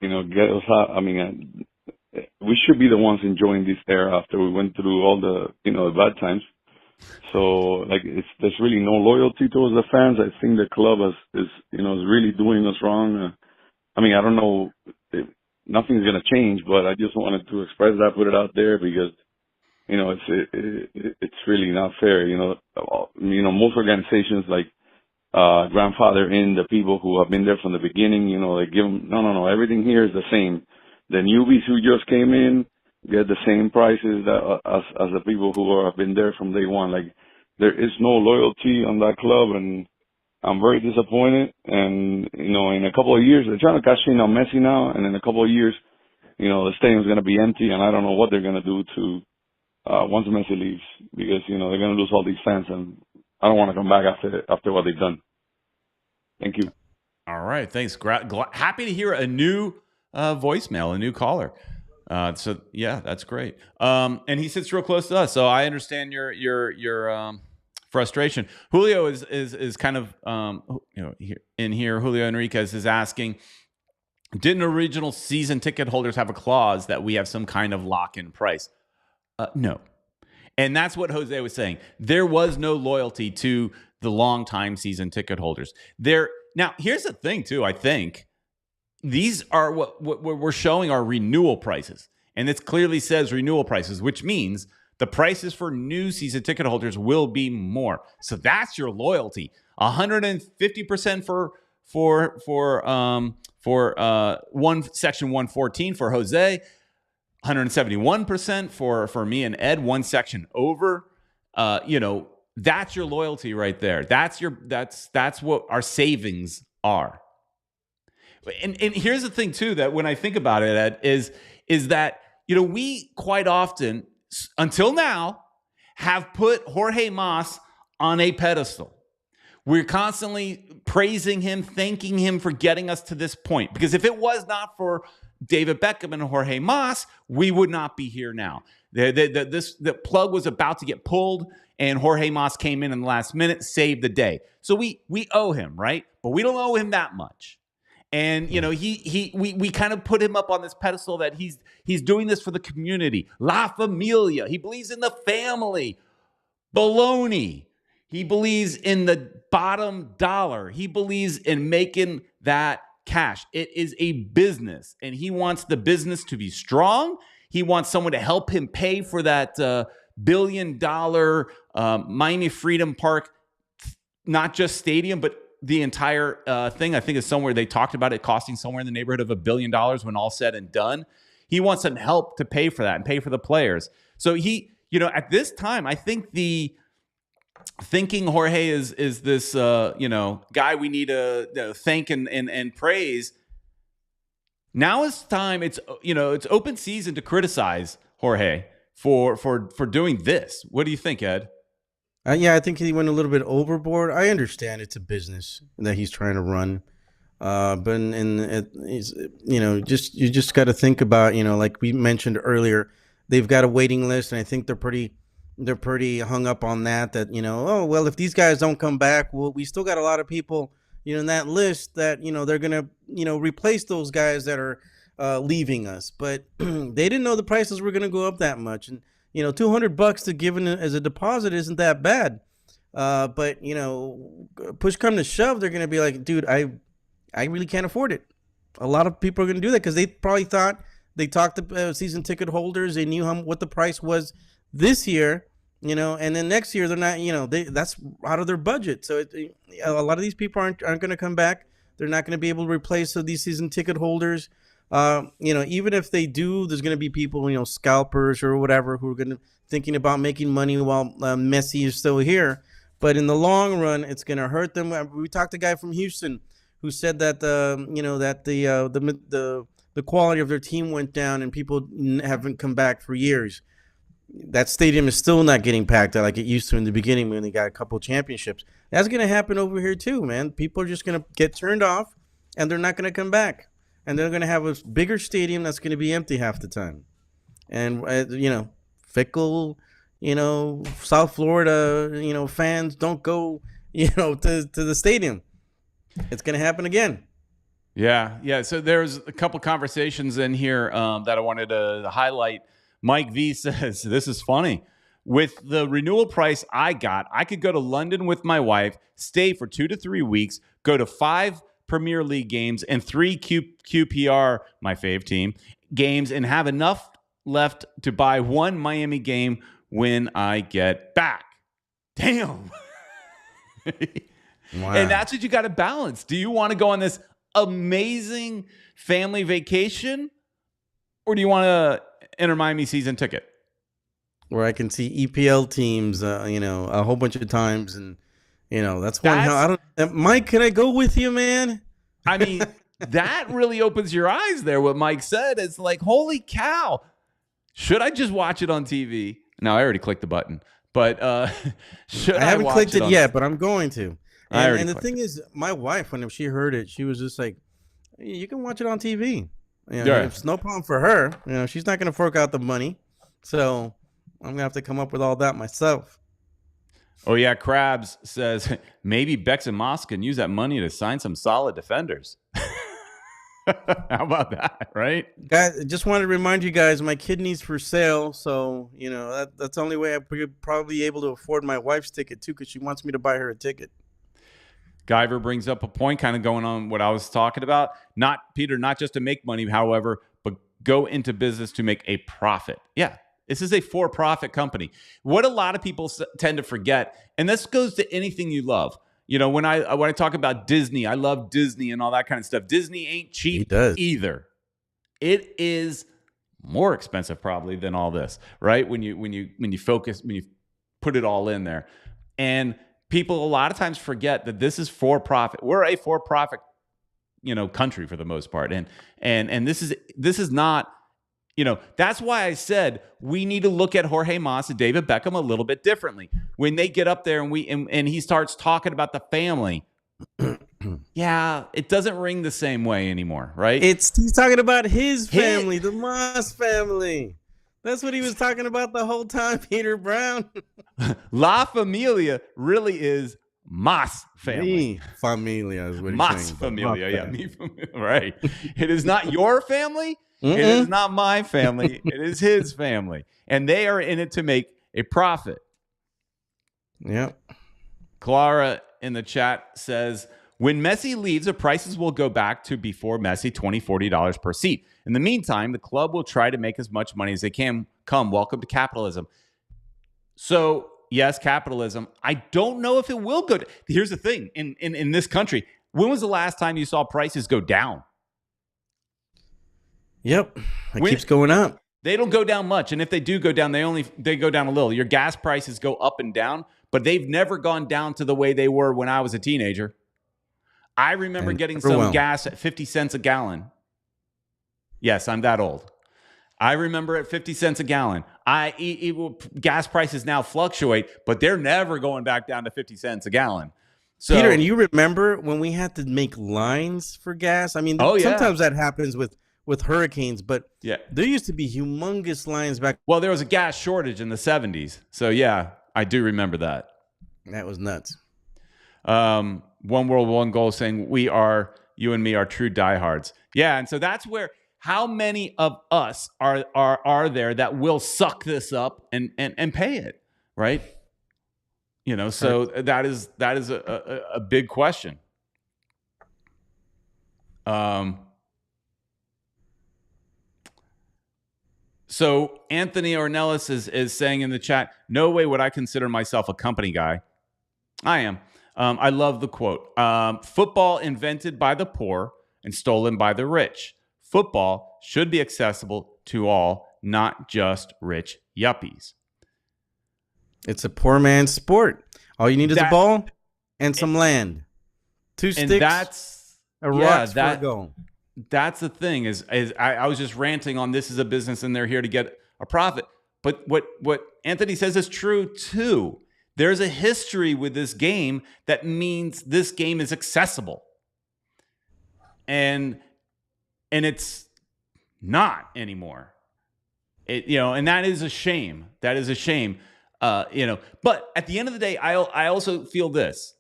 to get us out. I mean, we should be the ones enjoying this era after we went through all the the bad times. So there's really no loyalty towards the fans. I think the club is really doing us wrong. I mean, I don't know. Nothing's going to change, but I just wanted to express that, put it out there because, it's really not fair. Most organizations grandfather in the people who have been there from the beginning, they give them, no, everything here is the same. The newbies who just came in get the same prices as the people who have been there from day one. There is no loyalty on that club, and I'm very disappointed. And, in a couple of years, they're trying to cash in on Messi now, and in a couple of years, the stadium's going to be empty, and I don't know what they're going to do to once Messi leaves, because, they're going to lose all these fans, and I don't want to come back after what they've done. Thank you. All right, thanks. Happy to hear a new voicemail, a new caller. So yeah, that's great. And he sits real close to us, so I understand your frustration. Julio is kind of here. Julio Enriquez is asking, didn't original season ticket holders have a clause that we have some kind of lock-in price? No. And that's what Jose was saying. There was no loyalty to the long-time season ticket holders. Now, here's the thing, too. I think these are what we're showing are renewal prices. And it clearly says renewal prices, which means the prices for new season ticket holders will be more. So that's your loyalty. 150% for section 114 for Jose, 171% for me and Ed, one section over. That's your loyalty right there. That's what our savings are. And here's the thing too, that when I think about it, Ed, is that we quite often until now have put Jorge Mas on a pedestal. We're constantly praising him, thanking him for getting us to this point. Because if it was not for David Beckham and Jorge Mas, we would not be here now. The plug was about to get pulled, and Jorge Mas came in the last minute, saved the day. So we owe him, right? But we don't owe him that much. And we kind of put him up on this pedestal that he's doing this for the community. La Familia. He believes in the family. Baloney. He believes in the bottom dollar. He believes in making that cash. It is a business, and he wants the business to be strong. He wants someone to help him pay for that $1 billion Miami Freedom Park, not just stadium, but the entire thing. I think is somewhere they talked about it costing somewhere in the neighborhood of $1 billion when all said and done. He wants some help to pay for that and pay for the players. So at this time, I think thinking Jorge is this guy we need to thank and praise. Now is time. It's open season to criticize Jorge for doing this. What do you think, Ed? Yeah, I think he went a little bit overboard. I understand it's a business that he's trying to run, but you just got to think about, like we mentioned earlier, they've got a waiting list, and I think they're pretty hung up on that. Oh well, if these guys don't come back, well, we still got a lot of people, in that list that they're gonna replace those guys that are leaving us. But they didn't know the prices were gonna go up that much, and $200 to give in as a deposit isn't that bad. But push come to shove, they're gonna be like, dude, I really can't afford it. A lot of people are gonna do that because they probably thought they talked to season ticket holders. They knew what the price was this year, and then next year they're not. That's out of their budget. So a lot of these people aren't going to come back. They're not going to be able to replace these season ticket holders. Even if they do, there's going to be people, scalpers or whatever, who are thinking about making money while Messi is still here. But in the long run, it's going to hurt them. We talked to a guy from Houston who said that the quality of their team went down and people haven't come back for years. That stadium is still not getting packed out like it used to in the beginning when they got a couple of championships. That's going to happen over here too, man. People are just going to get turned off, and they're not going to come back. And they're going to have a bigger stadium that's going to be empty half the time. And, fickle, South Florida, fans don't go, to the stadium. It's going to happen again. Yeah. So there's a couple conversations in here that I wanted to highlight. Mike V says, this is funny. With the renewal price I got, I could go to London with my wife, stay for 2 to 3 weeks, go to 5 Premier League games and 3 QPR, my fave team, games, and have enough left to buy 1 Miami game when I get back. Damn. Wow. And that's what you got to balance. Do you want to go on this amazing family vacation, or do you want to enter Miami season ticket? Where I can see EPL teams, a whole bunch of times, and that's one. I don't. Mike, can I go with you, man? I mean, that really opens your eyes there. What Mike said is like, holy cow! Should I just watch it on TV? No, I already clicked the button, but should I haven't watch clicked it on yet, but I'm going to. And the thing it. is, my wife, when she heard it, she was just like, "You can watch it on TV. It's no problem for her. She's not going to fork out the money, so I'm going to have to come up with all that myself." Oh, yeah. Krabs says maybe Bex and Moss can use that money to sign some solid defenders. How about that, right? Guys, I just wanted to remind you guys, my kidney's for sale. So, that's the only way I'm probably able to afford my wife's ticket, too, because she wants me to buy her a ticket. Guyver brings up a point kind of going on what I was talking about. Not just to make money, however, but go into business to make a profit. Yeah, this is a for-profit company. What a lot of people tend to forget, and this goes to anything you love. When I talk about Disney, I love Disney and all that kind of stuff. Disney ain't cheap either. It is more expensive probably than all this, right? When you put it all in there. And people a lot of times forget that this is for profit. We're a for profit, country for the most part. And this is not, that's why I said we need to look at Jorge Mas and David Beckham a little bit differently. When they get up there and he starts talking about the family, yeah, it doesn't ring the same way anymore, right? He's talking about his family, the Mas family. That's what he was talking about the whole time, Peter Brown. La Familia really is Mas family. Mi familia is what he's Mas saying. familia, yeah, mi familia, right. It is not your family. It is not my family. It is his family. And they are in it to make a profit. Yep. Clara in the chat says, when Messi leaves, the prices will go back to before Messi, $20, $40 per seat. In the meantime, the club will try to make as much money as they can. Welcome to capitalism. So, yes, capitalism. I don't know if it will go. Here's the thing. In this country, when was the last time you saw prices go down? Yep. It keeps going up. They don't go down much. And if they do go down, they go down a little. Your gas prices go up and down, but they've never gone down to the way they were when I was a teenager. I remember getting some gas at 50 cents a gallon. Yes, I'm that old. I remember at 50 cents a gallon. Gas prices now fluctuate, but they're never going back down to 50 cents a gallon. So, Peter, and you remember when we had to make lines for gas? I mean, sometimes that happens with hurricanes, but there used to be humongous lines back. Well, there was a gas shortage in the 70s. So, yeah, I do remember that. That was nuts. One World, One Goal saying you and me are true diehards. Yeah, and so that's where how many of us are there that will suck this up and pay it, right? So that is a big question. So Anthony Ornelas is saying in the chat, no way would I consider myself a company guy. I am. I love the quote. Football invented by the poor and stolen by the rich. Football should be accessible to all, not just rich yuppies. It's a poor man's sport. All you need is a ball and some land. 2 sticks, that's a rock for a goal. That's the thing is I was just ranting on this is a business and they're here to get a profit. But what Anthony says is true too. There's a history with this game that means this game is accessible. And it's not anymore. And that is a shame. That is a shame. But at the end of the day, I also feel this.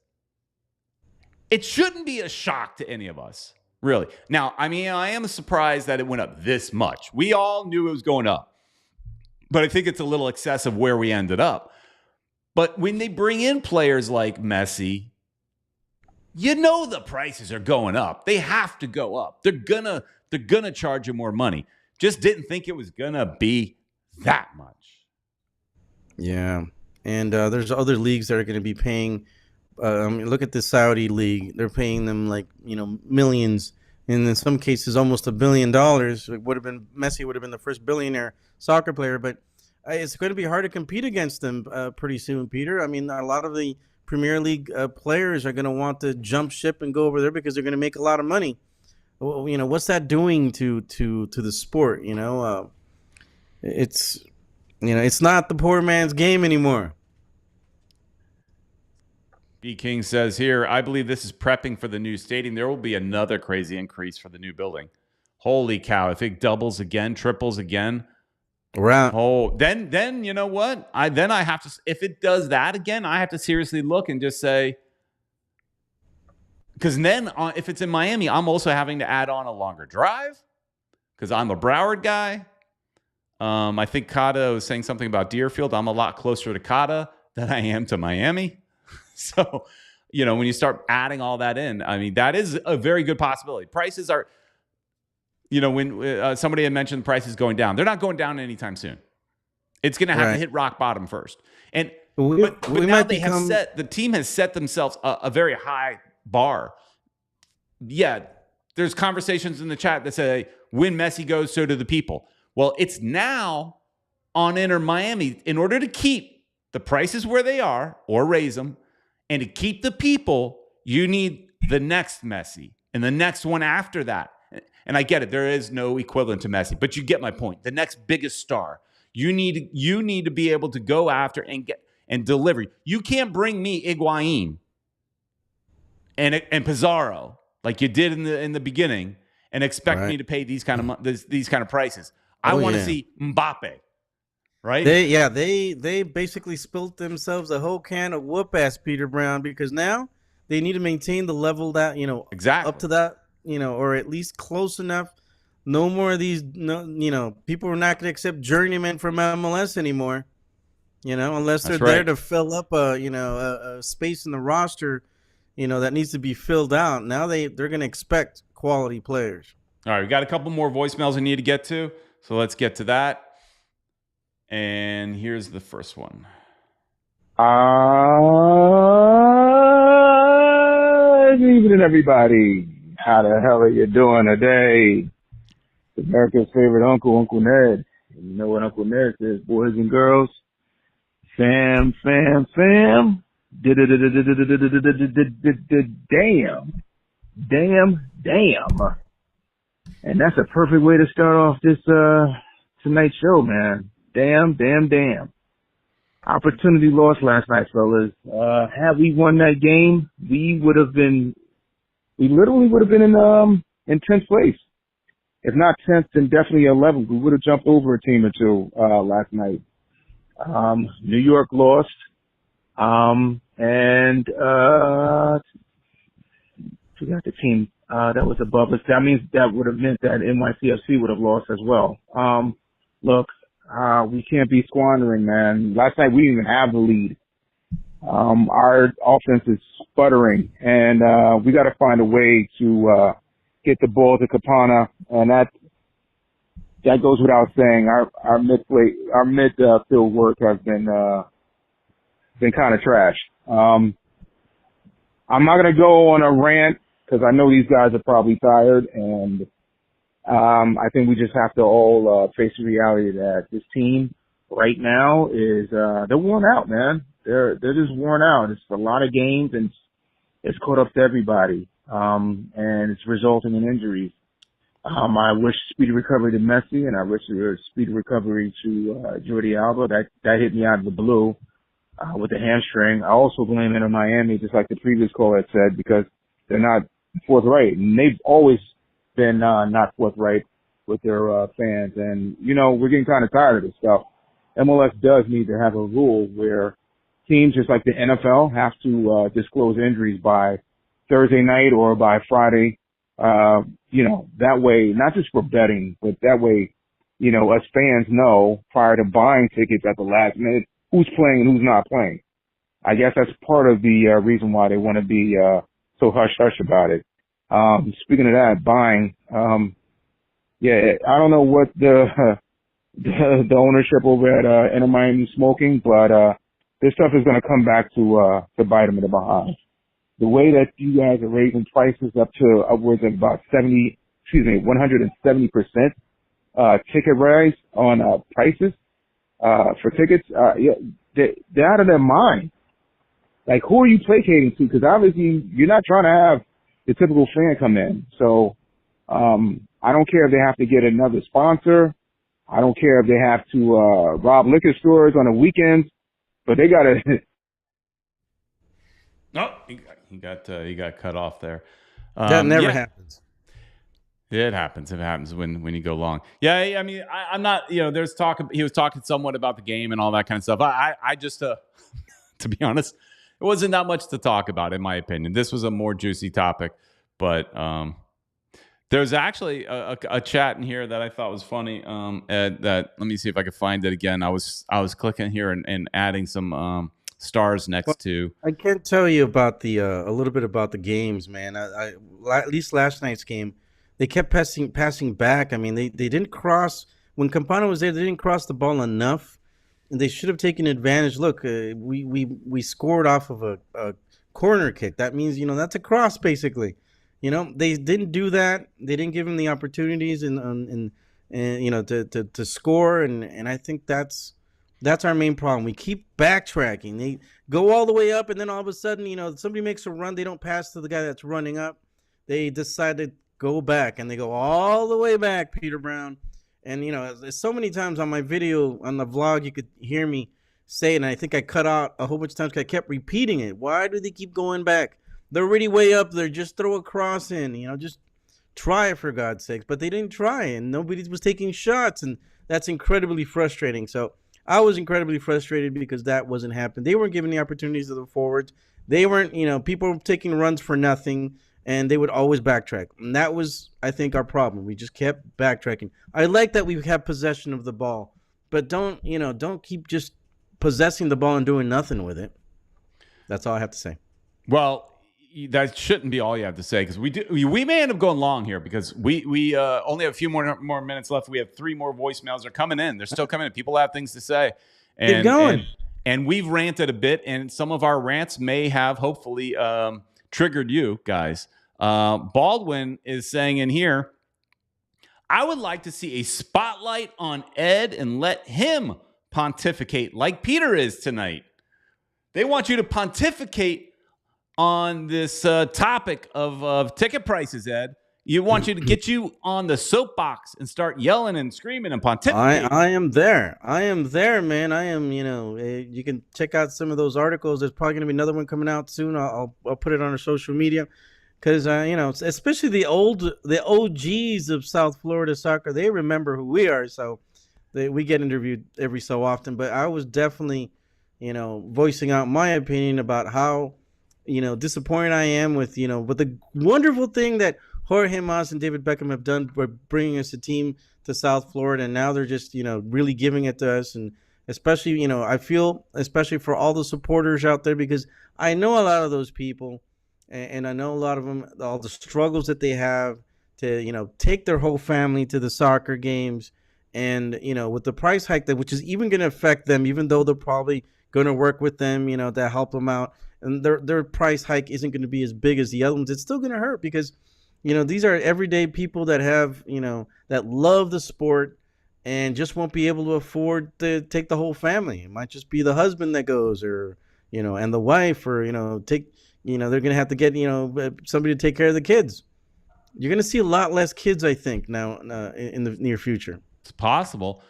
It shouldn't be a shock to any of us, really. Now, I mean, I am surprised that it went up this much. We all knew it was going up. But I think it's a little excessive where we ended up. But when they bring in players like Messi, the prices are going up. They have to go up. They're gonna charge you more money. Just didn't think it was gonna be that much. Yeah, and there's other leagues that are going to be paying. Look at the Saudi league; they're paying them millions, and in some cases almost $1 billion. Messi would have been the first billionaire soccer player, but it's going to be hard to compete against them pretty soon, Peter. I mean, a lot of the Premier League players are going to want to jump ship and go over there because they're going to make a lot of money. Well, what's that doing to the sport? It's not the poor man's game anymore. B. King says here, I believe this is prepping for the new stadium. There will be another crazy increase for the new building. Holy cow! If it doubles again, triples again. Right. Oh, then you know what? I have to. If it does that again, I have to seriously look and just say, Because then if it's in Miami, I'm also having to add on a longer drive because I'm a Broward guy. I think Kata was saying something about Deerfield. I'm a lot closer to Kata than I am to Miami. So, when you start adding all that in, I mean, that is a very good possibility. Prices are, when somebody had mentioned prices going down, they're not going down anytime soon. It's going to have to hit rock bottom first. And but now the team has set themselves a very high bar. Yeah, there's conversations in the chat that say, when Messi goes, so do the people. Well, it's now on Inter Miami. In order to keep the prices where they are or raise them, and to keep the people, you need the next Messi and the next one after that. And I get it. There is no equivalent to Messi, but you get my point. The next biggest star. You need to be able to go after and deliver. You can't bring me Higuain and Pizarro like you did in the beginning and expect me to pay these kind of prices. I want to see Mbappe, right? They basically spilt themselves a whole can of whoop ass, Peter Brown, because now they need to maintain the level that exactly up to that or at least close enough. No more of these. No, people are not going to accept journeymen from MLS anymore. Unless they're there to fill up a space in the roster, that needs to be filled out. Now they're going to expect quality players. All right, we got a couple more voicemails we need to get to, so let's get to that. And here's the first one. Good evening, everybody. How the hell are you doing today? America's favorite uncle, Uncle Ned. You know what Uncle Ned says, boys and girls? Fam. Damn. And that's a perfect way to start off this tonight's show, man. Damn. Opportunity lost last night, fellas. Had we won that game, we literally would have been in 10th place. If not 10th, then definitely 11th. We would have jumped over a team or two last night. New York lost. And forgot the team that was above us. That means that would have meant that NYCFC would have lost as well. Look, we can't be squandering, man. Last night we didn't even have the lead. Our offense is sputtering, and we got to find a way to get the ball to Capana, and that goes without saying. Our midfield work has been kind of trash. I'm not gonna go on a rant because I know these guys are probably tired, and I think we just have to all face the reality that this team right now is they're worn out, man. They're just worn out. It's a lot of games, and it's caught up to everybody, and it's resulting in injuries. I wish speedy recovery to Messi, and I wish a speedy recovery to Jordi Alba. That hit me out of the blue with the hamstring. I also blame Inter Miami, just like the previous caller had said, because they're not forthright, and they've always been not forthright with their fans. And we're getting kind of tired of this stuff. MLS does need to have a rule where teams, just like the NFL, have to disclose injuries by Thursday night or by Friday. That way, not just for betting, but that way, us fans know prior to buying tickets at the last minute who's playing and who's not playing. I guess that's part of the reason why they want to be so hush-hush about it. Speaking of that, buying, I don't know what the ownership over at Inter Miami is smoking, but this stuff is going to come back to bite them in the behind. The way that you guys are raising prices up to upwards of about 170% ticket rise on prices for tickets, they're out of their mind. Like, who are you placating to? Because obviously you're not trying to have the typical fan come in. So I don't care if they have to get another sponsor. I don't care if they have to rob liquor stores on the weekends, but they got to. Oh, he got cut off there. That never happens. It happens. It happens when you go long. Yeah, I mean, I'm not. There's talk. He was talking somewhat about the game and all that kind of stuff. I just, to be honest, wasn't that much to talk about, in my opinion. This was a more juicy topic, but there's actually a chat in here that I thought was funny. Let me see if I can find it again. I was clicking here and adding some stars next to. I can't tell you about the a little bit about the games, man. At least last night's game, they kept passing back. I mean, they didn't cross when Campana was there. They didn't cross the ball enough, and they should have taken advantage. Look, we scored off of a corner kick. That means that's a cross basically. They didn't do that. They didn't give him the opportunities and to score. And I think that's our main problem. We keep backtracking. They go all the way up, and then all of a sudden, somebody makes a run. They don't pass to the guy that's running up. They decide to go back, and they go all the way back, Peter Brown. And, so many times on my video, on the vlog, you could hear me say it, and I think I cut out a whole bunch of times because I kept repeating it. Why do they keep going back? They're already way up there. Just throw a cross in, just try it for God's sakes. But they didn't try, and nobody was taking shots, and that's incredibly frustrating. So I was incredibly frustrated because that wasn't happening. They weren't giving the opportunities to the forwards. They weren't, people were taking runs for nothing, and they would always backtrack. And that was, I think, our problem. We just kept backtracking. I like that we have possession of the ball, but don't keep just possessing the ball and doing nothing with it. That's all I have to say. Well, that shouldn't be all you have to say, because we may end up going long here because we only have a few more minutes left. We have 3 more voicemails. They're coming in. They're still coming in. People have things to say. Keep going. And we've ranted a bit, and some of our rants may have hopefully triggered you guys. Baldwin is saying in here, I would like to see a spotlight on Ed and let him pontificate like Peter is tonight. They want you to pontificate on this topic of ticket prices, Ed. You want you to get you on the soapbox and start yelling and screaming and pontificating. I am there. I am there, man. I am, you can check out some of those articles. There's probably going to be another one coming out soon. I'll put it on our social media because, especially the OGs of South Florida soccer, they remember who we are. So we get interviewed every so often. But I was definitely, voicing out my opinion about how, disappointed I am with, with the wonderful thing that Jorge Mas and David Beckham have done by bringing us a team to South Florida. And now they're just, really giving it to us. And especially, I feel, especially for all the supporters out there, because I know a lot of those people and I know a lot of them, all the struggles that they have to, take their whole family to the soccer games. And, with the price hike which is even going to affect them, even though they're probably going to work with them, to help them out. And their price hike isn't going to be as big as the other ones. It's still going to hurt because, these are everyday people that have, that love the sport and just won't be able to afford to take the whole family. It might just be the husband that goes or, and the wife or, they're going to have to get, somebody to take care of the kids. You're going to see a lot less kids, I think, now in the near future. It's possible.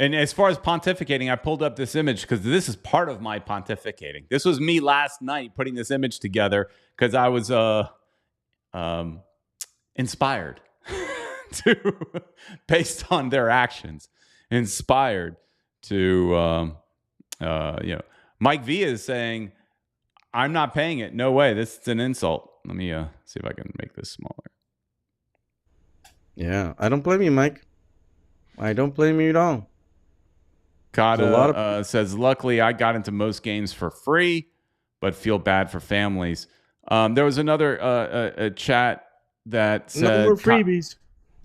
And as far as pontificating, I pulled up this image because this is part of my pontificating. This was me last night putting this image together because I was inspired based on their actions, inspired to, Mike V is saying, I'm not paying it. No way. This is an insult. Let me see if I can make this smaller. Yeah, I don't blame you, Mike. I don't blame you at all. Kata says, luckily, I got into most games for free, but feel bad for families. There was another a chat that said... No more freebies.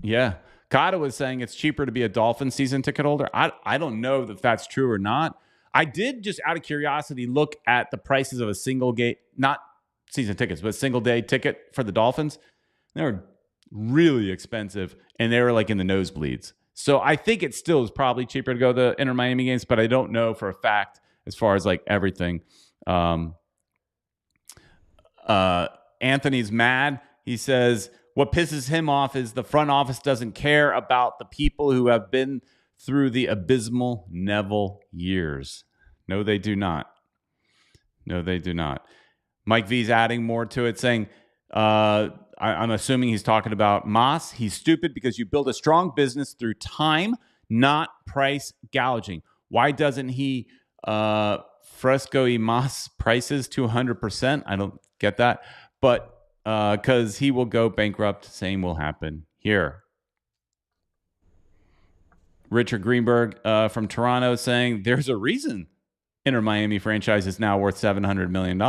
Yeah. Kata was saying it's cheaper to be a Dolphins season ticket holder. I don't know if that's true or not. I did, just out of curiosity, look at the prices of a single game, not season tickets, but single day ticket for the Dolphins. They were really expensive, and they were like in the nosebleeds. So I think it still is probably cheaper to go to the Inter Miami games, but I don't know for a fact as far as like everything. Anthony's mad. He says what pisses him off is the front office doesn't care about the people who have been through the abysmal Neville years. No, they do not. No, they do not. Mike V's adding more to it, saying, I'm assuming he's talking about Mas. He's stupid because you build a strong business through time, not price gouging. Why doesn't he Fresco y Mas prices 200%. I don't get that, but because he will go bankrupt. Same will happen here. Richard Greenberg from Toronto saying there's a reason Inter Miami franchise is now worth $700 million.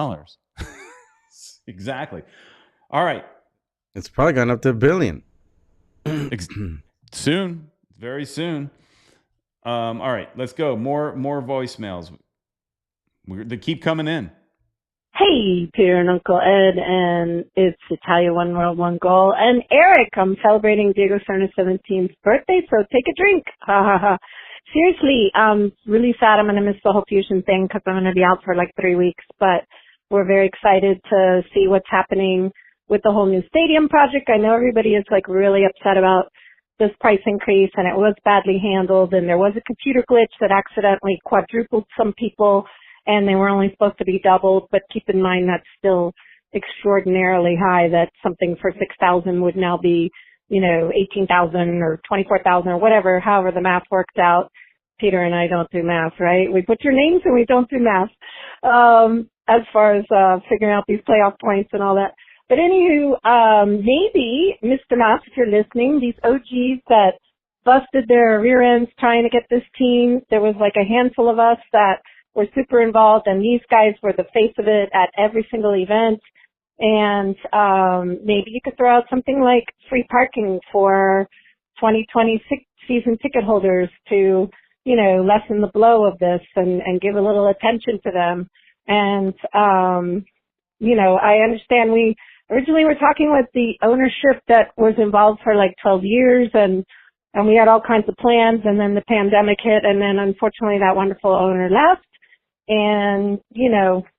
Exactly. All right. It's probably gone up to $1 billion. Soon. Very soon. All right. Let's go. More voicemails. They keep coming in. Hey, Peter and Uncle Ed, and it's Italia One World, One Goal. And Eric, I'm celebrating Diego Serna's 17th birthday, so take a drink. Ha ha ha. Seriously, really sad I'm going to miss the whole Fusion thing because I'm going to be out for like 3 weeks, but we're very excited to see what's happening with the whole new stadium project. I know everybody is like really upset about this price increase, and it was badly handled, and there was a computer glitch that accidentally quadrupled some people, and they were only supposed to be doubled, but keep in mind that's still extraordinarily high, that something for 6,000 would now be, 18,000 or 24,000 or whatever, however the math worked out. Peter and I don't do math, right? We put your names and we don't do math, as far as figuring out these playoff points and all that. But anywho, maybe, Mr. Mass, if you're listening, these OGs that busted their rear ends trying to get this team, there was like a handful of us that were super involved, and these guys were the face of it at every single event. And maybe you could throw out something like free parking for 2026 season ticket holders to, lessen the blow of this and give a little attention to them. And, I understand we originally were talking with the ownership that was involved for like 12 years, and we had all kinds of plans, and then the pandemic hit, and then unfortunately that wonderful owner left. And,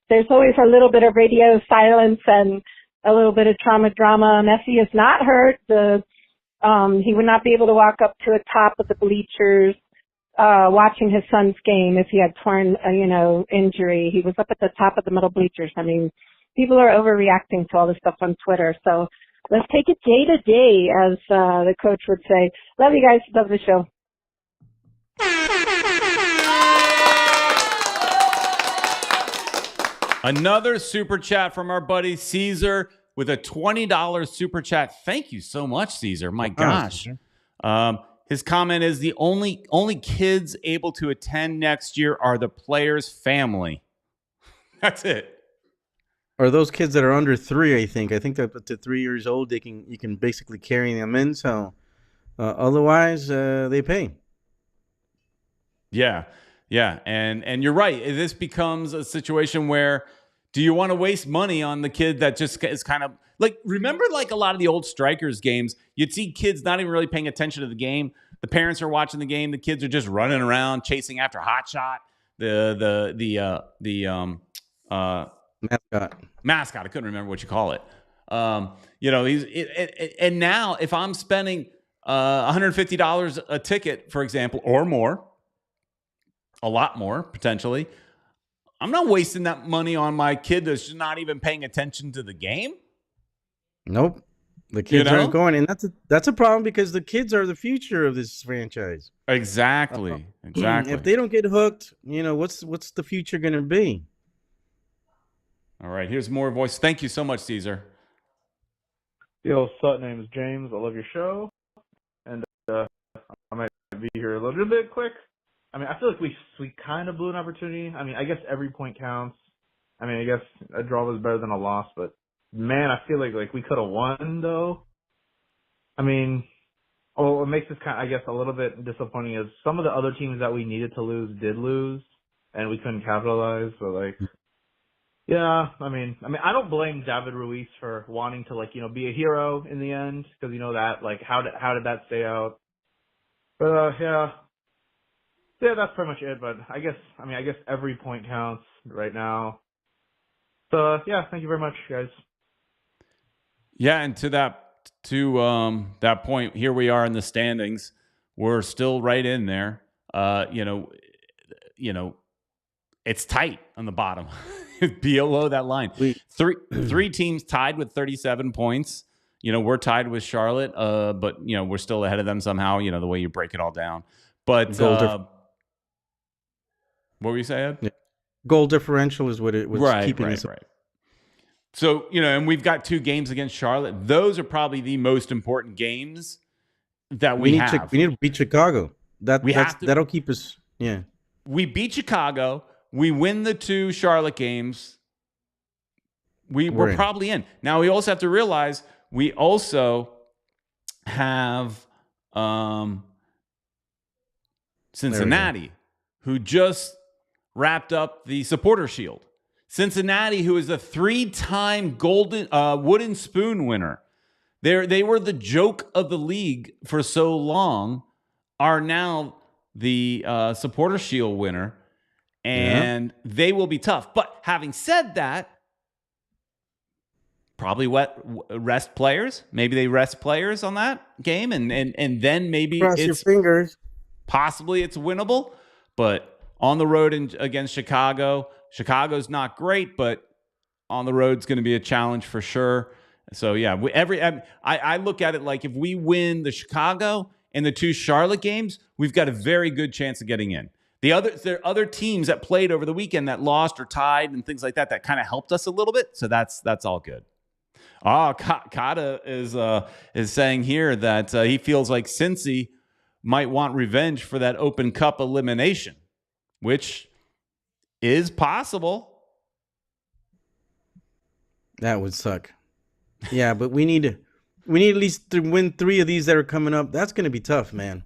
there's always a little bit of radio silence and a little bit of drama. Messi is not hurt. He would not be able to walk up to the top of the bleachers, watching his son's game if he had torn, injury. He was up at the top of the middle bleachers. I mean, people are overreacting to all this stuff on Twitter. So let's take it day to day, as the coach would say. Love you guys. Love the show. Another super chat from our buddy Caesar with a $20 super chat. Thank you so much, Caesar. My gosh. His comment is the only kids able to attend next year are the players' family. That's it. Or those kids that are under 3, I think. I think that up to 3 years old, you can basically carry them in. So otherwise, they pay. Yeah. And you're right. This becomes a situation where, do you want to waste money on the kid that just is kind of like, remember like a lot of the old Strikers games, you'd see kids not even really paying attention to the game. The parents are watching the game. The kids are just running around chasing after Hot Shot, the mascot. I couldn't remember what you call it. And now if I'm spending $150 a ticket, for example, or more, a lot more potentially, I'm not wasting that money on my kid that's just not even paying attention to the game. Nope. The kids aren't going, and that's a problem because the kids are the future of this franchise. Exactly. If they don't get hooked, what's the future going to be? All right, here's more voice. Thank you so much, Caesar. Yo, Sut, name is James. I love your show, and I might be here a little bit quick. I mean, I feel like we kind of blew an opportunity. I mean, I guess every point counts. I mean, I guess a draw was better than a loss, but man, I feel like we could have won though. I mean, what makes this kind of, I guess, a little bit disappointing is some of the other teams that we needed to lose did lose, and we couldn't capitalize. So yeah, I mean, I don't blame David Ruiz for wanting to be a hero in the end, because that how did that stay out? But yeah, that's pretty much it. But I guess every point counts right now. So yeah, thank you very much, guys. Yeah, and to that point, here we are in the standings. We're still right in there. It's tight on the bottom. Below that line. Three teams tied with 37 points. We're tied with Charlotte, but we're still ahead of them somehow, the way you break it all down. But what were you saying? Goal differential is what's keeping us. Right. So, and we've got 2 games against Charlotte. Those are probably the most important games that we have. We need to beat Chicago. That'll keep us. Yeah. We beat Chicago. We win the 2 Charlotte games. We're probably in. Now, we also have to realize we also have Cincinnati, who just wrapped up the Supporter Shield. Cincinnati, who is a 3-time golden wooden spoon winner. They were the joke of the league for so long, are now the Supporter Shield winner, and they will be tough. But having said that, probably rest players. Maybe they rest players on that game, and then maybe cross your fingers. Possibly it's winnable. But on the road against Chicago, Chicago's not great, but on the road it's going to be a challenge for sure. So yeah, I look at it like if we win the Chicago and the 2 Charlotte games, we've got a very good chance of getting in. There are other teams that played over the weekend that lost or tied and things like that kind of helped us a little bit. So that's all good. Kata is saying here that he feels like Cincy might want revenge for that Open Cup elimination, which is possible. That would suck. Yeah, but we need at least to win 3 of these that are coming up. That's going to be tough, man.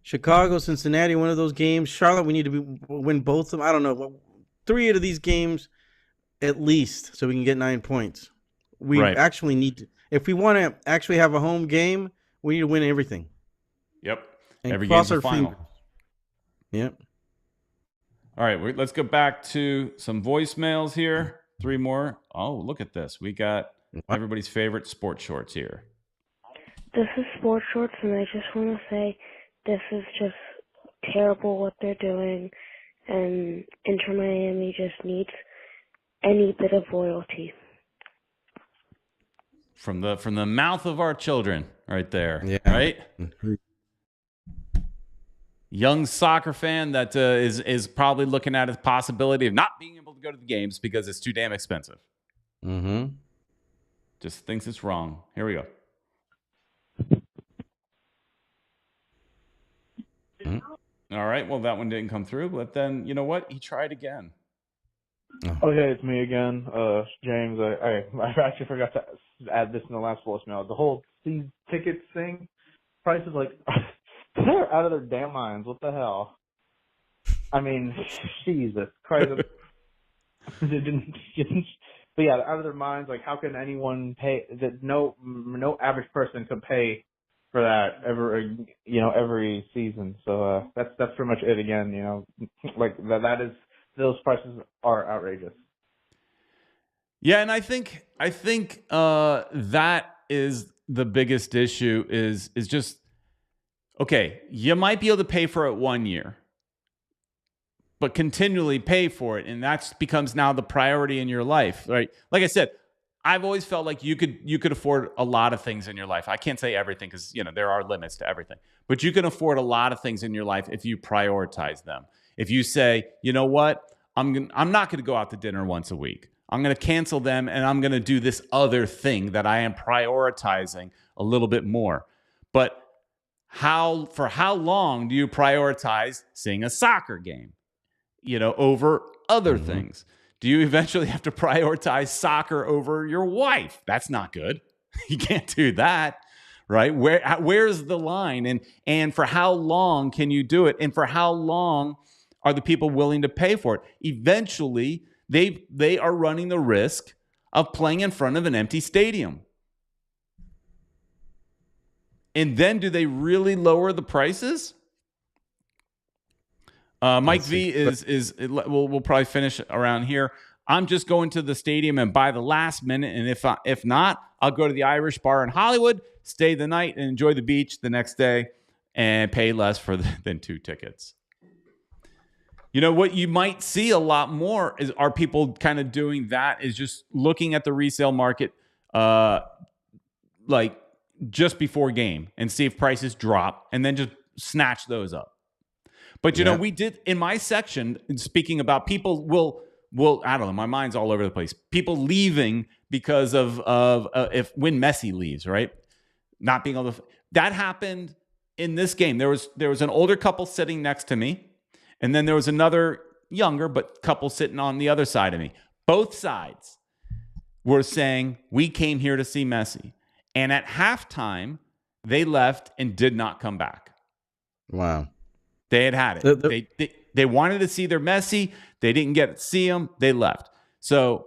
Chicago, Cincinnati, one of those games. Charlotte, we need to win both of them. I don't know. 3 out of these games at least, so we can get 9 points. We actually need to, if we want to actually have a home game, we need to win everything. Yep. And every cross game's our a final. fingers. Yep. All right, let's go back to some voicemails here. 3 more. Oh, look at this. We got everybody's favorite sports shorts here. This is Sports Shorts, and I just want to say this is just terrible what they're doing, and Inter Miami just needs any bit of loyalty. From the mouth of our children, right there. Yeah. Right. Young soccer fan that is probably looking at the possibility of not being able to go to the games because it's too damn expensive. Mm-hmm. Just thinks it's wrong. Here we go. All right. Well, that one didn't come through, but then you know what? He tried again. Okay, it's me again, James. I actually forgot to add this in the last voicemail. The whole season tickets thing, prices they're out of their damn minds. What the hell? I mean, Jesus Christ. But yeah, out of their minds. Like, how can anyone pay that? No average person could pay for that every season. So that's pretty much it. Again, like that is. Those prices are outrageous. Yeah, and I think that is the biggest issue is just, okay, you might be able to pay for it 1 year, but continually pay for it, and that becomes now the priority in your life, right? Like I said, I've always felt like you could afford a lot of things in your life. I can't say everything because there are limits to everything, but you can afford a lot of things in your life if you prioritize them. If you say, you know what, I'm not going to go out to dinner once a week. I'm going to cancel them, and I'm going to do this other thing that I am prioritizing a little bit more. But for how long do you prioritize seeing a soccer game, over other things? Do you eventually have to prioritize soccer over your wife? That's not good. You can't do that, right? Where's the line? And for how long can you do it? And for how long are the people willing to pay for it? Eventually, they are running the risk of playing in front of an empty stadium. And then do they really lower the prices? Mike V we'll probably finish around here. I'm just going to the stadium and buy the last minute, and if not, I'll go to the Irish bar in Hollywood, stay the night, and enjoy the beach the next day, and pay less than 2 tickets. What you might see a lot more are people kind of doing that, is just looking at the resale market like just before game and see if prices drop and then just snatch those up. But we did in my section, speaking about people will well, I don't know. My mind's all over the place. People leaving because of when Messi leaves, right? Not being able to. That happened in this game. There was an older couple sitting next to me, and then there was another younger but couple sitting on the other side of me. Both sides were saying, we came here to see Messi. And at halftime, they left and did not come back. Wow. They had it. They wanted to see their Messi. They didn't get to see him. They left. So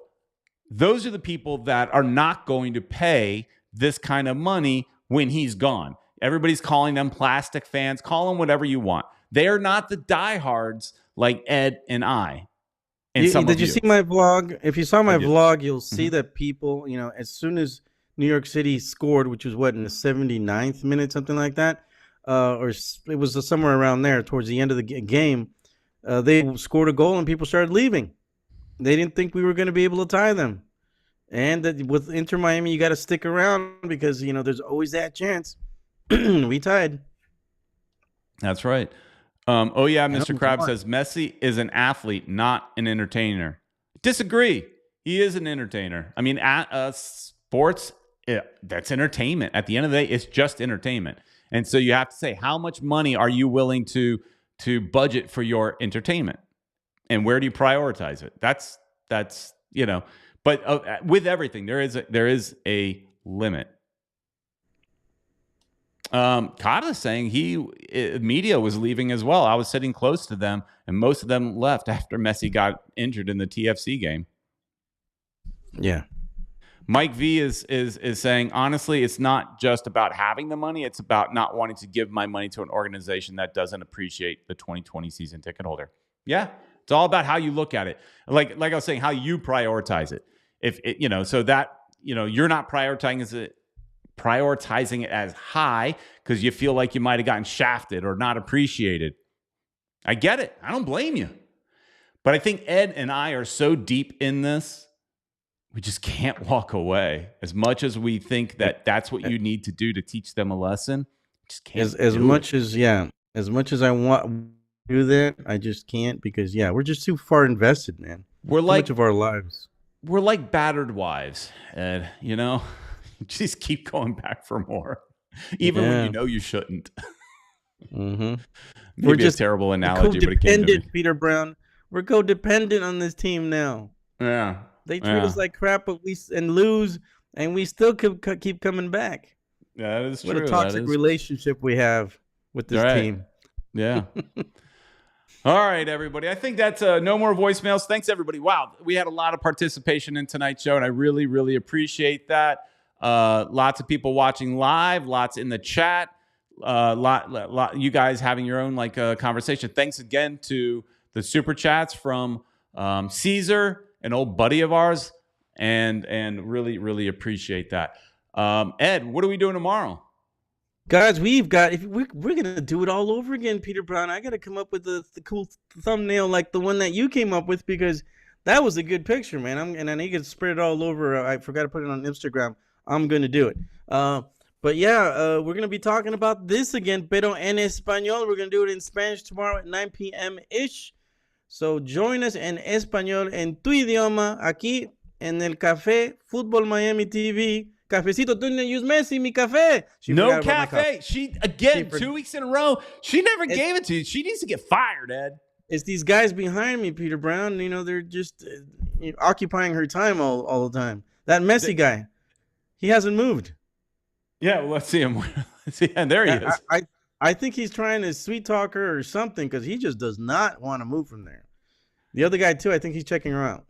those are the people that are not going to pay this kind of money when he's gone. Everybody's calling them plastic fans. Call them whatever you want. They are not the diehards like Ed and I. And did you see my vlog? If you saw my vlog, you'll see that people, as soon as New York City scored, which was in the 79th minute, something like that, or it was somewhere around there towards the end of the game, they scored a goal and people started leaving. They didn't think we were going to be able to tie them. And that with Inter Miami, you got to stick around because, there's always that chance. We tied. That's right. Mr. Krabs says Messi is an athlete, not an entertainer. Disagree. He is an entertainer. I mean, sports, that's entertainment. At the end of the day, it's just entertainment. And so you have to say, how much money are you willing to budget for your entertainment? And where do you prioritize it? That's But with everything, there is a limit. Kata's saying media was leaving as well. I was sitting close to them, and most of them left after Messi got injured in the TFC game. Yeah. Mike V is saying, honestly, it's not just about having the money. It's about not wanting to give my money to an organization that doesn't appreciate the 2020 season ticket holder. Yeah. It's all about how you look at it. Like I was saying, how you prioritize it. If it, so that, you're not prioritizing it as high because you feel like you might have gotten shafted or not appreciated. I get it. I don't blame you. But I think Ed and I are so deep in this, we just can't walk away. As much as we think that that's what you need to do to teach them a lesson, just can't. As much as I want to do that, I just can't because we're just too far invested, man. We're too like much of our lives. We're like battered wives, Ed. Just keep going back for more, even when you know you shouldn't. Mm-hmm. We're just a terrible analogy, but it came to me. Peter Brown. We're codependent on this team now. Yeah, they treat us like crap, but we lose, and we still keep coming back. That is true. What a toxic relationship we have with this team. Yeah. All right, everybody. I think that's no more voicemails. Thanks, everybody. Wow, we had a lot of participation in tonight's show, and I really, really appreciate that. Lots of people watching live, lots in the chat, lot you guys having your own conversation. Thanks again to the super chats from Caesar, an old buddy of ours, and really, really appreciate that. Ed, what are we doing tomorrow? Guys, we're gonna do it all over again, Peter Brown. I gotta come up with the cool thumbnail like the one that you came up with because that was a good picture, man. And I need to spread it all over. I forgot to put it on Instagram. I'm gonna do it. But yeah, we're gonna be talking about this again, pero en español. We're gonna do it in Spanish tomorrow at 9 p.m. ish. So join us en español, en tu idioma, aquí en el café Futbol Miami TV. Cafecito, tú no use Messi, mi café. No cafe. She, again, 2 weeks in a row, she never gave it to you. She needs to get fired, Ed. It's these guys behind me, Peter Brown. They're just occupying her time all the time. That Messi guy, he hasn't moved. Yeah, well, let's see him. And there he is. I think he's trying to sweet talk her or something because he just does not want to move from there. The other guy, too, I think he's checking her out.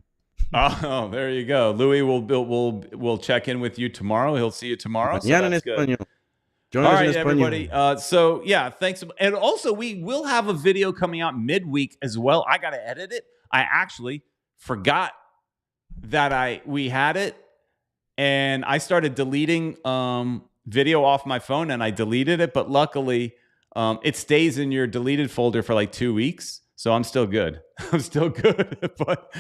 Oh, there you go. Louis will check in with you tomorrow. He'll see you tomorrow. So that's good. All right, everybody. So yeah, thanks. And also, we will have a video coming out midweek as well. I got to edit it. I actually forgot that we had it, and I started deleting video off my phone, and I deleted it. But luckily, it stays in your deleted folder for like 2 weeks. So I'm still good. I'm still good. But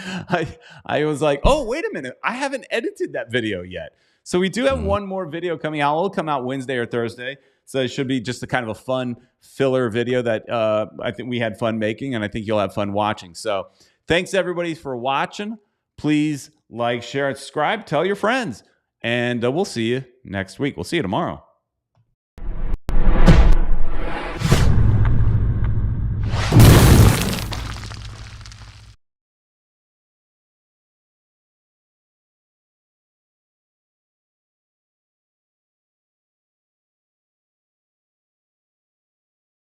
I was like, oh, wait a minute. I haven't edited that video yet. So we do have one more video coming out. It'll come out Wednesday or Thursday. So it should be just a kind of a fun filler video that I think we had fun making, and I think you'll have fun watching. So Thanks, everybody, for watching. Please like, share, and subscribe. Tell your friends. And we'll see you next week. We'll see you tomorrow.